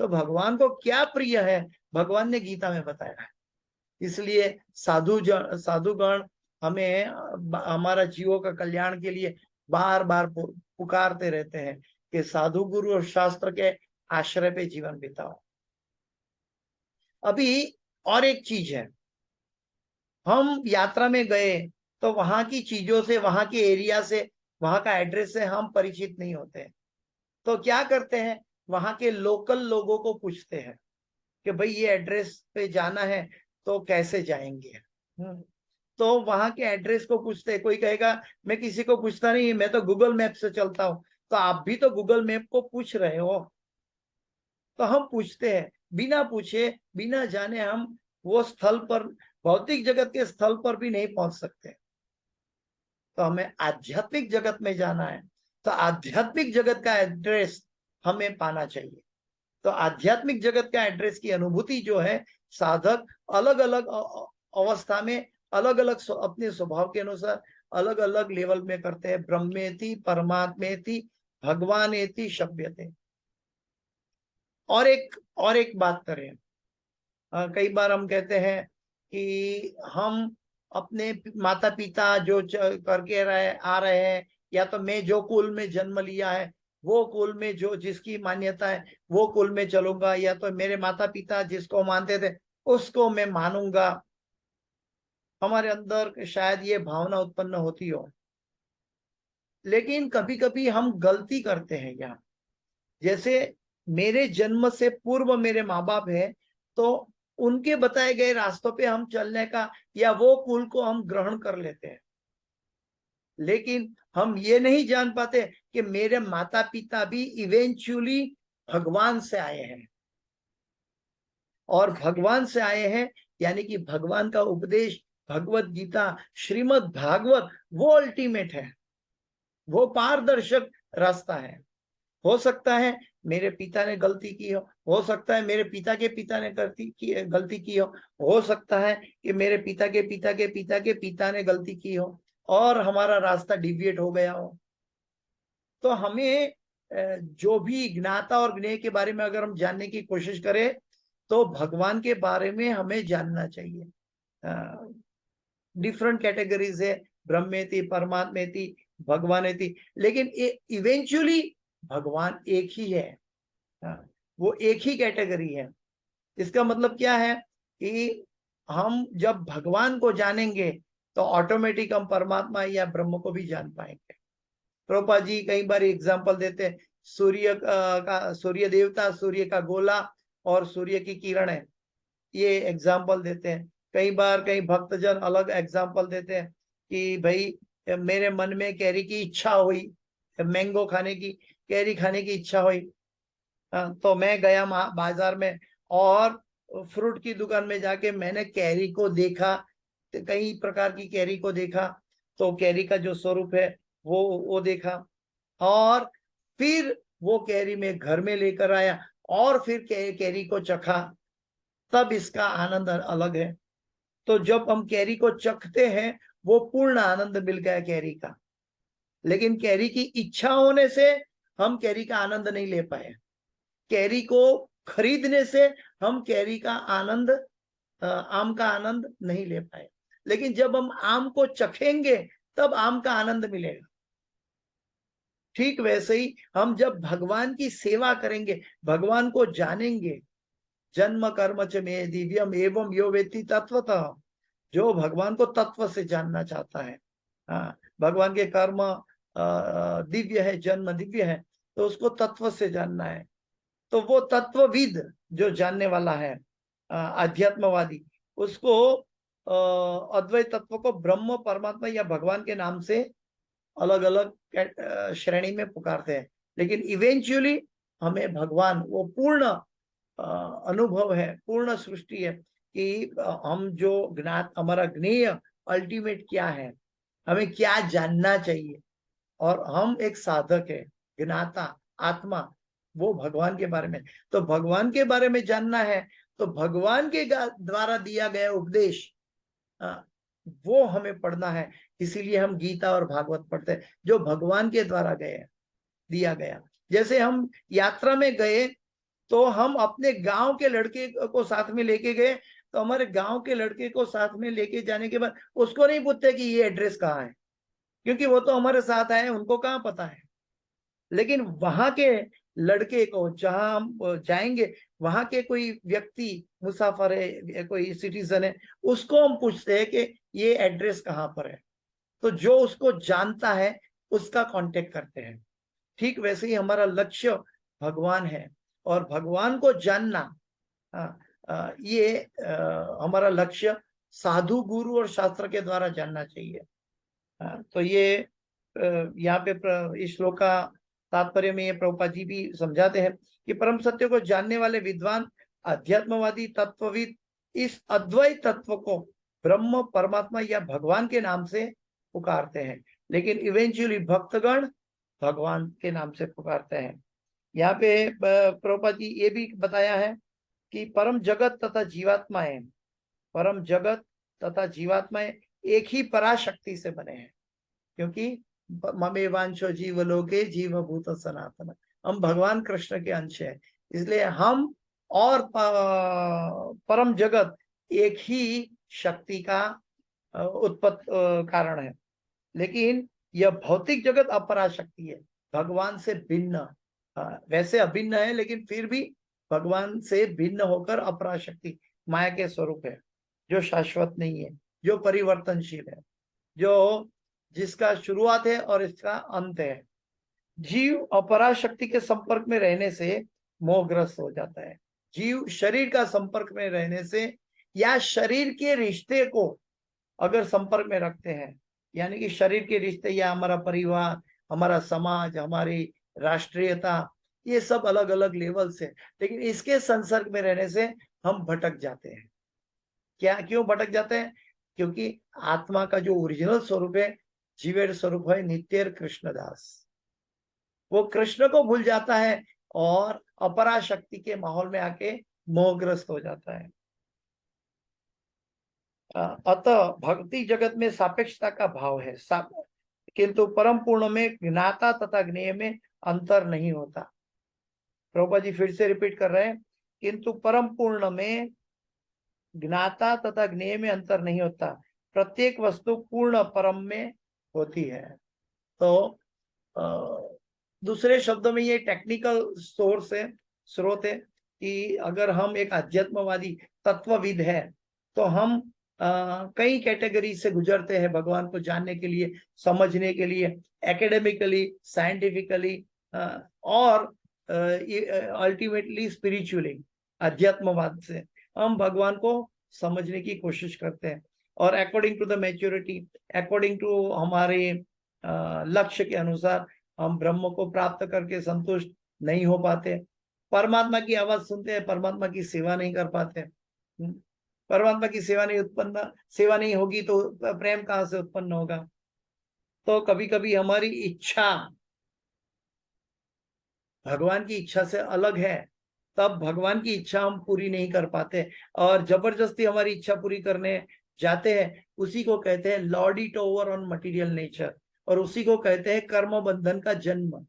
तो भगवान को क्या प्रिय है भगवान ने गीता में बताया है। इसलिए साधुगण हमें हमारा जीवों का कल्याण के लिए बार बार पुकारते रहते हैं कि साधु गुरु और शास्त्र के आश्रय पे जीवन बिताओ। अभी और एक चीज है, हम यात्रा में गए तो वहां की चीजों से, वहां के एरिया से, वहां का एड्रेस से हम परिचित नहीं होते, तो क्या करते हैं, वहां के लोकल लोगों को पूछते हैं कि भाई ये एड्रेस पे जाना है तो कैसे जाएंगे। तो वहां के एड्रेस को पूछते हैं। कोई कहेगा मैं किसी को पूछता नहीं, मैं तो गूगल मैप से चलता हूं। तो आप भी तो गूगल मैप को पूछ रहे हो। तो हम पूछते हैं, बिना पूछे बिना जाने हम वो स्थल पर, भौतिक जगत के स्थल पर भी नहीं पहुंच सकते। तो हमें आध्यात्मिक जगत में जाना है तो आध्यात्मिक जगत का एड्रेस हमें पाना चाहिए। तो आध्यात्मिक जगत का एड्रेस की अनुभूति जो है, साधक अलग अलग अवस्था में अलग अलग अपने स्वभाव के अनुसार अलग अलग लेवल में करते हैं। ब्रह्मेति परमात्मेति भगवानेति शब्यते। और एक बात करें, कई बार हम कहते हैं कि हम अपने माता पिता जो करके आ रहे हैं, या तो मैं जो कुल में जन्म लिया है वो कुल में जो जिसकी मान्यता है वो कुल में चलूंगा, या तो मेरे माता पिता जिसको मानते थे उसको मैं मानूंगा। हमारे अंदर शायद ये भावना उत्पन्न होती हो, लेकिन कभी कभी हम गलती करते हैं यहाँ। जैसे मेरे जन्म से पूर्व मेरे माँ बाप है, तो उनके बताए गए रास्तों पे हम चलने का या वो कुल को हम ग्रहण कर लेते हैं, लेकिन हम ये नहीं जान पाते कि मेरे माता पिता भी इवेंचुअली भगवान से आए हैं, और भगवान से आए हैं यानी कि भगवान का उपदेश, भगवत गीता, श्रीमद् भागवत वो अल्टीमेट है, वो पारदर्शक रास्ता है। हो सकता है मेरे पिता ने गलती की हो सकता है मेरे पिता के पिता ने गलती की हो सकता है कि मेरे पिता के पिता के पिता के पिता ने गलती की हो और हमारा रास्ता डिविएट हो गया हो। तो हमें जो भी ज्ञाता और ज्ञेय के बारे में अगर हम जानने की कोशिश करें तो भगवान के बारे में हमें जानना चाहिए। डिफरेंट कैटेगरीज है, ब्रह्मेति, परमात्मेति, भगवानेति, लेकिन इवेंचुअली भगवान एक ही है। वो एक ही कैटेगरी है। इसका मतलब क्या है कि हम जब भगवान को जानेंगे तो ऑटोमेटिक हम परमात्मा या ब्रह्म को भी जान पाएंगे। प्रभुपाद जी कई बार एग्जांपल देते हैं, सूर्य देवता, सूर्य का गोला और सूर्य की किरण है, ये एग्जाम्पल देते हैं। कई बार कई भक्तजन अलग एग्जाम्पल देते हैं कि भाई मेरे मन में कैरी की इच्छा हुई, मैंगो खाने की, कैरी खाने की इच्छा हुई, तो मैं गया बाजार में और फ्रूट की दुकान में जाके मैंने कैरी को देखा, कई प्रकार की कैरी को देखा, तो कैरी का जो स्वरूप है वो देखा, और फिर वो कैरी में घर में लेकर आया और फिर कैरी को चखा, तब इसका आनंद अलग है। तो जब हम कैरी को चखते हैं वो पूर्ण आनंद मिल गया कैरी का, लेकिन कैरी की इच्छा होने से हम कैरी का आनंद नहीं ले पाए। कैरी को खरीदने से हम कैरी का आनंद, आम का आनंद नहीं ले पाए, लेकिन जब हम आम को चखेंगे तब आम का आनंद मिलेगा। ठीक वैसे ही हम जब भगवान की सेवा करेंगे, भगवान को जानेंगे, जन्म कर्म च मे दिव्यम एवं यो वेत्ति तत्वतः, जो भगवान को तत्व से जानना चाहता है, भगवान के कर्म दिव्य है, जन्म दिव्य है, तो उसको तत्व से जानना है। तो वो तत्वविद जो जानने वाला है, अध्यात्मवादी, उसको अद्वैत तत्व को ब्रह्म, परमात्मा या भगवान के नाम से अलग अलग श्रेणी में पुकारते हैं, लेकिन इवेंचुअली हमें भगवान वो पूर्ण अनुभव है, पूर्ण सृष्टि है कि हम जो ज्ञात, हमारा ज्ञेय अल्टीमेट क्या है, हमें क्या जानना चाहिए, और हम एक साधक है, ज्ञाता आत्मा, वो भगवान के बारे में। तो भगवान के बारे में जानना है तो भगवान के द्वारा दिया गया उपदेश वो हमें पढ़ना है। इसीलिए हम गीता और भागवत पढ़ते हैं जो भगवान के द्वारा दिया गया। जैसे हम यात्रा में गए तो हम अपने गांव के लड़के को साथ में लेके गए, तो हमारे गांव के लड़के को साथ में लेके जाने के बाद उसको नहीं पूछते कि ये एड्रेस कहाँ है, क्योंकि वो तो हमारे साथ आए, उनको कहाँ पता है। लेकिन वहां के लड़के को, जहां हम जाएंगे, वहां के कोई व्यक्ति मुसाफिर है, कोई सिटीजन है, उसको हम पूछते हैं कि ये एड्रेस कहाँ पर है, तो जो उसको जानता है उसका कांटेक्ट करते हैं। ठीक वैसे ही हमारा लक्ष्य भगवान है, और भगवान को जानना, ये हमारा लक्ष्य साधु, गुरु और शास्त्र के द्वारा जानना चाहिए। तो ये यहाँ पे इस श्लोक का तात्पर्य में ये प्रभुपाद जी भी समझाते हैं कि परम सत्य को जानने वाले विद्वान, अध्यात्मवादी, तत्वविद इस अद्वैत तत्व को ब्रह्म, परमात्मा या भगवान के नाम से पुकारते हैं, लेकिन इवेंचुअली भक्तगण भगवान के नाम से पुकारते हैं। यहाँ पे प्रभुपाद जी ये भी बताया है कि परम जगत तथा जीवात्माएं, परम जगत तथा जीवात्माएं एक ही पराशक्ति से बने हैं, क्योंकि ममेवांशो जीव लोके जीव भूत सनातन, हम भगवान कृष्ण के अंश है, इसलिए हम और परम जगत एक ही शक्ति का उत्पत्ति कारण है। लेकिन यह भौतिक जगत अपराशक्ति है, भगवान से भिन्न। वैसे अभिन्न है लेकिन फिर भी भगवान से भिन्न होकर अपराशक्ति माया के स्वरूप है, जो शाश्वत नहीं है, जो परिवर्तनशील है, जो जिसका शुरुआत है और इसका अंत है। जीव अपराशक्ति के संपर्क में रहने से मोहग्रस्त हो जाता है। जीव शरीर का संपर्क में रहने से या शरीर के रिश्ते को अगर संपर्क में रखते हैं, यानी कि शरीर के रिश्ते या हमारा परिवार, हमारा समाज, हमारी राष्ट्रीयता, ये सब अलग अलग लेवल से, लेकिन इसके संसर्ग में रहने से हम भटक जाते हैं। क्या, क्यों भटक जाते हैं? क्योंकि आत्मा का जो ओरिजिनल स्वरूप है, जीवेर स्वरूप है नित्य कृष्णदास, वो कृष्ण को भूल जाता है और अपराशक्ति के माहौल में आके मोहग्रस्त हो जाता है। अतः भक्ति जगत में सापेक्षता का भाव है, किंतु परम पूर्ण में ज्ञाता तथा ज्ञेय में अंतर नहीं होता। प्रभुपाद जी फिर से रिपीट कर रहे हैं, किंतु परम पूर्ण में ज्ञाता तथा ज्ञेय में अंतर नहीं होता, प्रत्येक वस्तु पूर्ण परम में होती है। तो दूसरे शब्दों में ये टेक्निकल सोर्स है, स्रोत है कि अगर हम एक अध्यात्मवादी तत्वविद है तो हम कई कैटेगरी से गुजरते हैं भगवान को जानने के लिए, समझने के लिए, एकेडमिकली, साइंटिफिकली और अल्टीमेटली स्पिरिचुअली। अध्यात्मवाद से हम भगवान को समझने की कोशिश करते हैं और according to the maturity, according to हमारे लक्ष्य के अनुसार हम ब्रह्म को प्राप्त करके संतुष्ट नहीं हो पाते। परमात्मा की आवाज सुनते हैं, परमात्मा की सेवा नहीं कर पाते। परमात्मा की सेवा नहीं होगी तो प्रेम कहां से उत्पन्न होगा? तो कभी कभी हमारी इच्छा भगवान की इच्छा से अलग है, तब भगवान की इच्छा हम पूरी नहीं कर पाते और जबरदस्ती हमारी इच्छा पूरी करने जाते हैं। उसी को कहते हैं Lord it over on material nature, और उसी को कहते हैं कर्म बंधन का जन्म।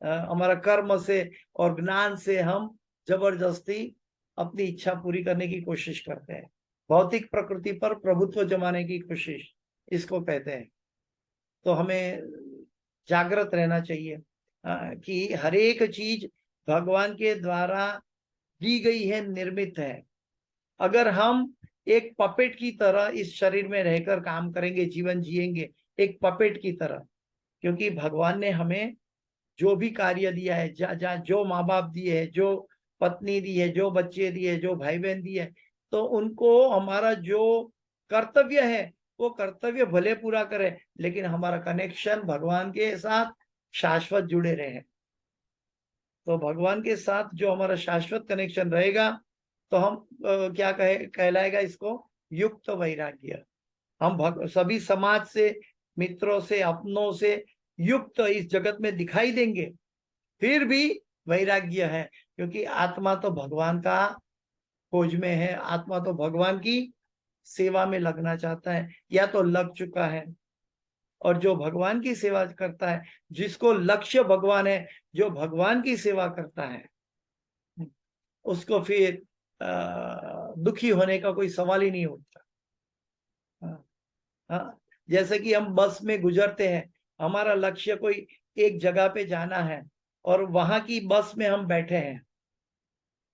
हमारा कर्म से और ज्ञान से हम जबरदस्ती अपनी इच्छा पूरी करने की कोशिश करते हैं, भौतिक प्रकृति पर प्रभुत्व जमाने की कोशिश, इसको कहते हैं। तो हमें जागृत रहना चाहिए कि हर एक चीज भगवान के द्वारा दी गई है, निर्मित है। अगर हम एक पपेट की तरह इस शरीर में रहकर काम करेंगे, जीवन जिएंगे एक पपेट की तरह, क्योंकि भगवान ने हमें जो भी कार्य दिया है, जहाँ जो माँ बाप दिए है, जो पत्नी दी है, जो बच्चे दिए, जो भाई बहन दिए, तो उनको हमारा जो कर्तव्य है वो कर्तव्य भले पूरा करें, लेकिन हमारा कनेक्शन भगवान के साथ शाश्वत जुड़े रहे। तो भगवान के साथ जो हमारा शाश्वत कनेक्शन रहेगा तो हम क्या कहलाएगा इसको? युक्त वैराग्य। हम सभी समाज से, मित्रों से, अपनों से युक्त इस जगत में दिखाई देंगे, फिर भी वैराग्य है, क्योंकि आत्मा तो भगवान का खोज में है, आत्मा तो भगवान की सेवा में लगना चाहता है या तो लग चुका है। और जो भगवान की सेवा करता है, जिसको लक्ष्य भगवान है, जो भगवान की सेवा करता है, उसको फिर दुखी होने का कोई सवाल ही नहीं उठता। जैसे कि हम बस में गुजरते हैं, हमारा लक्ष्य कोई एक जगह पे जाना है और वहां की बस में हम बैठे हैं,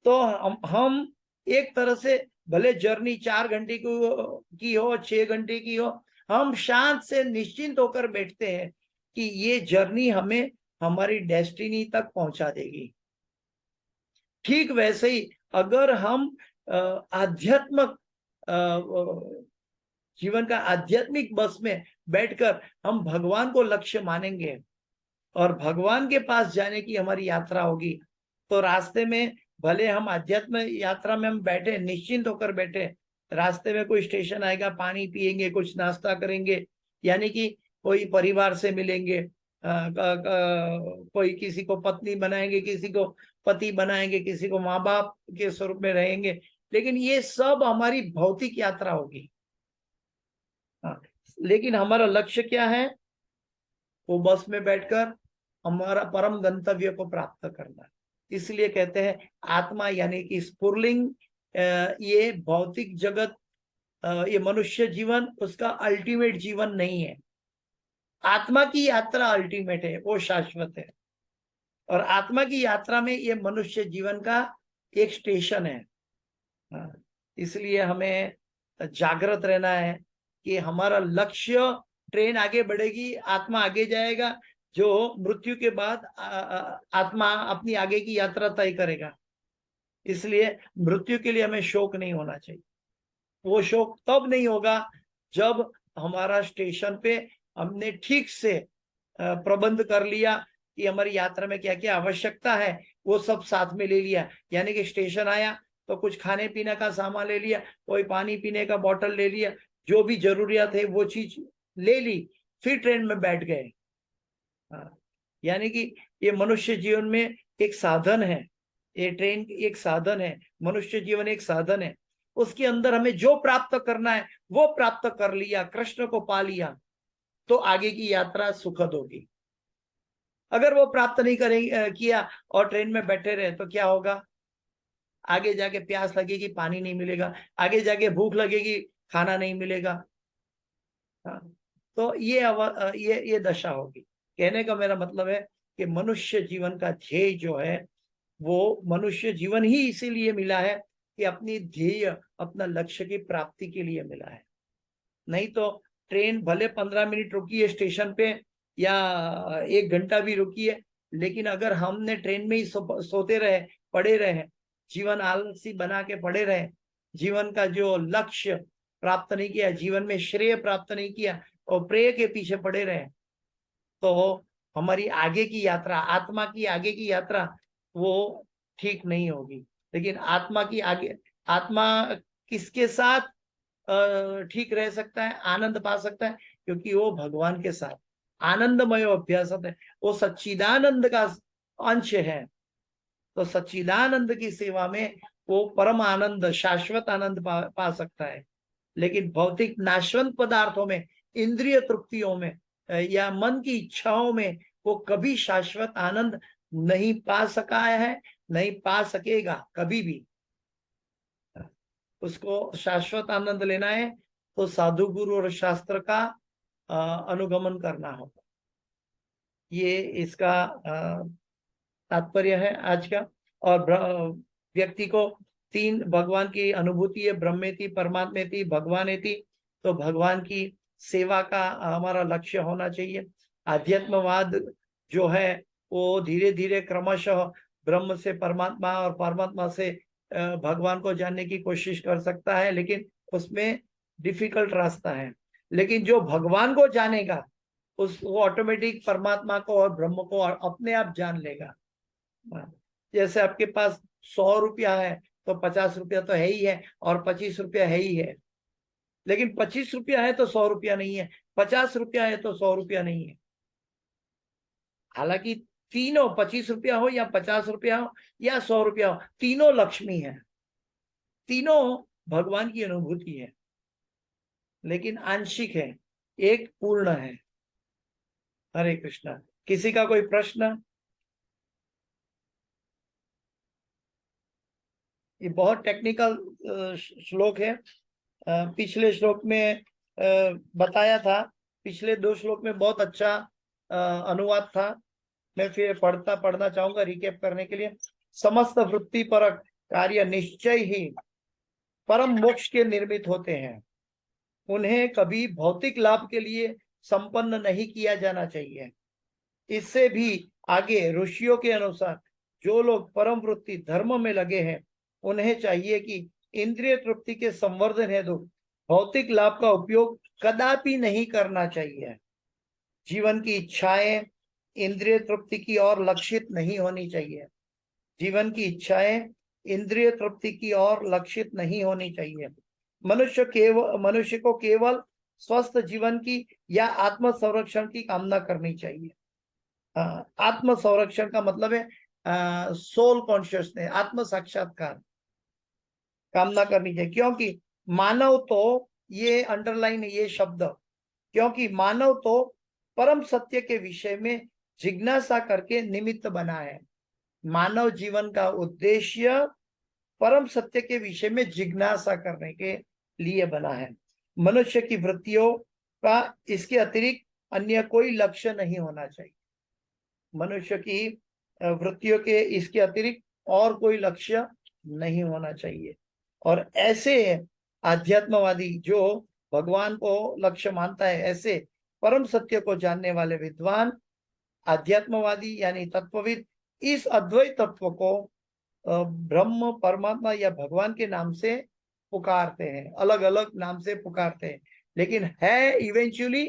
तो हम एक तरह से भले जर्नी 4 घंटे की हो, 6 घंटे की हो, हम शांत से निश्चिंत होकर बैठते हैं कि ये जर्नी हमें हमारी डेस्टिनी तक पहुंचा देगी। ठीक वैसे ही अगर हम आध्यात्मिक जीवन का आध्यात्मिक बस में बैठकर हम भगवान को लक्ष्य मानेंगे और भगवान के पास जाने की हमारी यात्रा होगी, तो रास्ते में भले हम अध्यात्म यात्रा में हम बैठे, निश्चिंत होकर बैठे, रास्ते में कोई स्टेशन आएगा, पानी पिएंगे, कुछ नाश्ता करेंगे, यानी कि कोई परिवार से मिलेंगे, कोई किसी को पत्नी बनाएंगे, किसी को पति बनाएंगे, किसी को माँ बाप के स्वरूप में रहेंगे, लेकिन ये सब हमारी भौतिक यात्रा होगी। लेकिन हमारा लक्ष्य क्या है? वो बस में बैठकर हमारा परम गंतव्य को प्राप्त करना। इसलिए कहते हैं आत्मा यानी कि स्फुरलिंग, ये भौतिक जगत ये मनुष्य जीवन उसका अल्टीमेट जीवन नहीं है। आत्मा की यात्रा अल्टीमेट है, वो शाश्वत है। और आत्मा की यात्रा में ये मनुष्य जीवन का एक स्टेशन है। हाँ, इसलिए हमें जागृत रहना है कि हमारा लक्ष्य, ट्रेन आगे बढ़ेगी, आत्मा आगे जाएगा, जो मृत्यु के बाद आत्मा अपनी आगे की यात्रा तय करेगा। इसलिए मृत्यु के लिए हमें शोक नहीं होना चाहिए। वो शोक तब नहीं होगा जब हमारा स्टेशन पे हमने ठीक से प्रबंध कर लिया कि हमारी यात्रा में क्या क्या आवश्यकता है, वो सब साथ में ले लिया। यानी कि स्टेशन आया तो कुछ खाने पीने का सामान ले लिया, कोई पानी पीने का बोतल ले लिया, जो भी जरूरियात है वो चीज ले ली, फिर ट्रेन में बैठ गए। हाँ, यानी कि ये मनुष्य जीवन में एक साधन है, ये ट्रेन एक साधन है, मनुष्य जीवन एक साधन है। उसके अंदर हमें जो प्राप्त करना है वो प्राप्त कर लिया, कृष्ण को पा लिया, तो आगे की यात्रा सुखद होगी। अगर वो प्राप्त नहीं करेंगे किया और ट्रेन में बैठे रहे तो क्या होगा? आगे जाके प्यास लगेगी, पानी नहीं मिलेगा, आगे जाके भूख लगेगी, खाना नहीं मिलेगा। हाँ, तो ये दशा होगी। कहने का मेरा मतलब है कि मनुष्य जीवन का ध्येय जो है, वो मनुष्य जीवन ही इसीलिए मिला है कि अपनी ध्येय, अपना लक्ष्य की प्राप्ति के लिए मिला है। नहीं तो ट्रेन भले 15 मिनट रुकी है स्टेशन पे या 1 घंटा भी रुकी है, लेकिन अगर हमने ट्रेन में ही सोते रहे, पड़े रहे, जीवन आलसी बना के पड़े रहे, जीवन का जो लक्ष्य प्राप्त नहीं किया, जीवन में श्रेय प्राप्त नहीं किया और प्रेय के पीछे पड़े रहे, तो हमारी आगे की यात्रा, आत्मा की आगे की यात्रा वो ठीक नहीं होगी। लेकिन आत्मा किसके साथ ठीक रह सकता है, आनंद पा सकता है? क्योंकि वो भगवान के साथ आनंदमय अभ्यास है, वो सच्चिदानंद का अंश है। तो सच्चिदानंद की सेवा में वो परम आनंद, शाश्वत आनंद पा सकता है। लेकिन भौतिक नाशवंत पदार्थों में, इंद्रिय तृप्तियों में या मन की इच्छाओं में वो कभी शाश्वत आनंद नहीं पा सका है, नहीं पा सकेगा कभी भी। उसको शाश्वत आनंद लेना है तो साधु गुरु और शास्त्र का अनुगमन करना होगा। ये इसका तात्पर्य है आज का। और व्यक्ति को 3 भगवान की अनुभूति है, ब्रह्मेति, परमात्मेति, भगवानेति। तो भगवान की सेवा का हमारा लक्ष्य होना चाहिए। आध्यात्मवाद जो है वो धीरे धीरे क्रमशः ब्रह्म से परमात्मा और परमात्मा से भगवान को जानने की कोशिश कर सकता है, लेकिन उसमें डिफिकल्ट रास्ता है। लेकिन जो भगवान को जानेगा वो ऑटोमेटिक परमात्मा को और ब्रह्म को अपने आप जान लेगा। जैसे आपके पास 100 रुपया है तो 50 रुपया तो है ही है और 25 रुपया है ही है, लेकिन 25 रुपया है तो 100 रुपया नहीं है, 50 रुपया है तो 100 रुपया नहीं है। हालांकि तीनों, 25 रुपया हो या 50 रुपया हो या 100 रुपया हो, तीनों लक्ष्मी है, तीनों भगवान की अनुभूति है, लेकिन आंशिक है, एक पूर्ण है। हरे कृष्णा। किसी का कोई प्रश्न? ये बहुत टेक्निकल श्लोक है। पिछले श्लोक में बताया था, पिछले 2 श्लोक में बहुत अच्छा अनुवाद था। मैं फिर पढ़ना चाहूंगा रिकेप करने के लिए। समस्त वृत्ति परक कार्य निश्चय ही परम मोक्ष के निर्मित होते हैं। उन्हें कभी भौतिक लाभ के लिए संपन्न नहीं किया जाना चाहिए। इससे भी आगे ऋषियों के अनुसार जो लोग परम वृत्ति धर्म में लगे हैं, उन्हें चाहिए कि इंद्रिय तृप्ति के संवर्धन हेतु भौतिक लाभ का उपयोग कदापि नहीं करना चाहिए। जीवन की इच्छाएं इंद्रिय तृप्ति की ओर लक्षित नहीं होनी चाहिए। जीवन की इच्छाएं इंद्रिय तृप्ति की ओर लक्षित नहीं होनी चाहिए। मनुष्य को केवल स्वस्थ जीवन की या आत्म संरक्षण की कामना करनी चाहिए। आत्म संरक्षण का मतलब है सोल कॉन्शियसनेस, आत्म साक्षात्कार कामना करनी चाहिए। क्योंकि मानव तो, ये अंडरलाइन ये शब्द, क्योंकि मानव तो परम सत्य के विषय में जिज्ञासा करके निमित्त बना है। मानव जीवन का उद्देश्य परम सत्य के विषय में जिज्ञासा करने के लिए बना है। मनुष्य की वृत्तियों का इसके अतिरिक्त अन्य कोई लक्ष्य नहीं होना चाहिए। मनुष्य की वृत्तियों के इसके अतिरिक्त और कोई लक्ष्य नहीं होना चाहिए। और ऐसे आध्यात्मवादी जो भगवान को लक्ष्य मानता है, ऐसे परम सत्य को जानने वाले विद्वान आध्यात्मवादी यानी तत्वविद इस अद्वैत तत्व को ब्रह्म, परमात्मा या भगवान के नाम से पुकारते हैं, अलग अलग नाम से पुकारते हैं, लेकिन है इवेंचुअली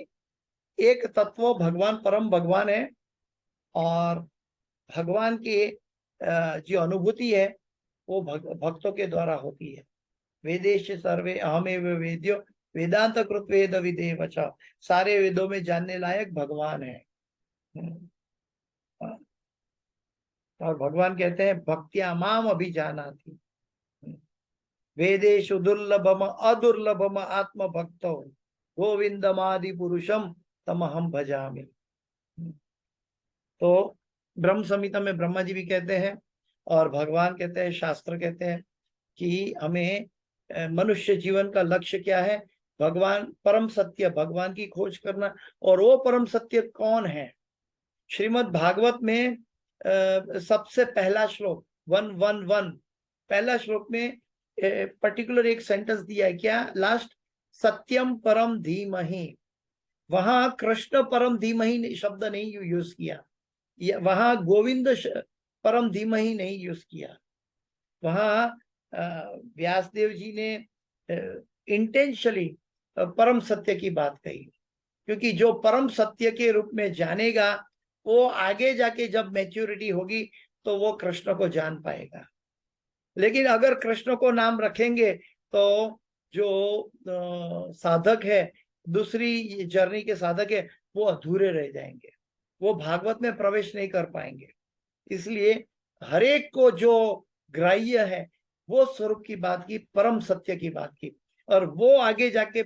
एक तत्व भगवान, परम भगवान है। और भगवान की जो अनुभूति है वो भक्तों के द्वारा होती है। वेदेश सर्वे अहमेव वेद्यो वेदांत कृत वेद विदेव च। सारे वेदों में जानने लायक भगवान है। और भगवान कहते हैं भक्त्या माम अभिजानाति। वेदेषु दुर्लभम अदुर्लभम आत्म भक्तो गोविंदमादि पुरुषम तमहम भजामि। तो ब्रह्म संहिता में ब्रह्मा जी भी कहते हैं और भगवान कहते हैं, शास्त्र कहते हैं कि हमें मनुष्य जीवन का लक्ष्य क्या है? भगवान, परम सत्य भगवान की खोज करना। और वो परम सत्य कौन है? श्रीमद् भागवत में सबसे पहला श्लोक 111 पहला श्लोक में पर्टिकुलर एक सेंटेंस दिया है। क्या? लास्ट, सत्यम परम धीमहि। वहां कृष्ण परम धीमहि शब्द नहीं यूज किया, वहां गोविंद परम धीमहि नहीं यूज किया। वहां व्यासदेव जी ने इंटेंशनली परम सत्य की बात कही, क्योंकि जो परम सत्य के रूप में जानेगा वो आगे जाके जब मैच्योरिटी होगी तो वो कृष्ण को जान पाएगा। लेकिन अगर कृष्ण को नाम रखेंगे तो जो साधक है, दूसरी जर्नी के साधक है, वो अधूरे रह जाएंगे, वो भागवत में प्रवेश नहीं कर पाएंगे। इसलिए हरेक को जो ग्राह्य है वो स्वरूप की बात की, परम सत्य की बात की। और वो आगे जाके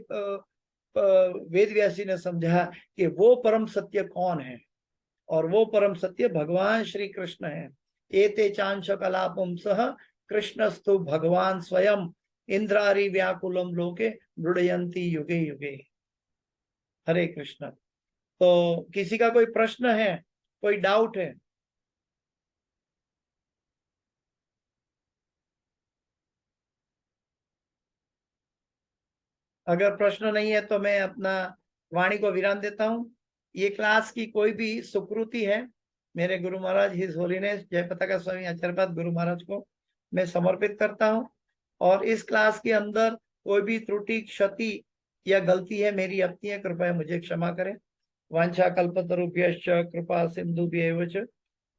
वेद व्यासी ने समझा कि वो परम सत्य कौन है, और वो परम सत्य भगवान श्री कृष्ण है। एते चांश कलापुंसः कृष्णस्तु भगवान स्वयं इंद्रारी व्याकुलम लोके मृडयन्ति युगे युगे। हरे कृष्ण। तो किसी का कोई प्रश्न है, कोई डाउट है? अगर प्रश्न नहीं है तो मैं अपना वाणी को विराम देता हूँ। ये क्लास की कोई भी सुकृति है, मेरे गुरु महाराज हिज होलीनेस जय पताका स्वामी आचार्यपाद गुरु महाराज को मैं समर्पित करता हूँ। और इस क्लास के अंदर कोई भी त्रुटि, क्षति या गलती है मेरी अपनी है, कृपया मुझे क्षमा करें। वांछा कल्पतरुभ्यश्च कृपा सिंधुभ्यैव च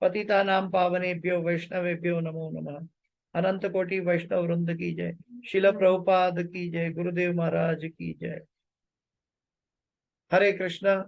पतितानां पावनेभ्यो वैष्णवेभ्यो नमो नमः। अनंत कोटि वैष्णव वृंद की जय। शिल प्रभुपाद की जय। गुरुदेव महाराज की जय। हरे कृष्ण।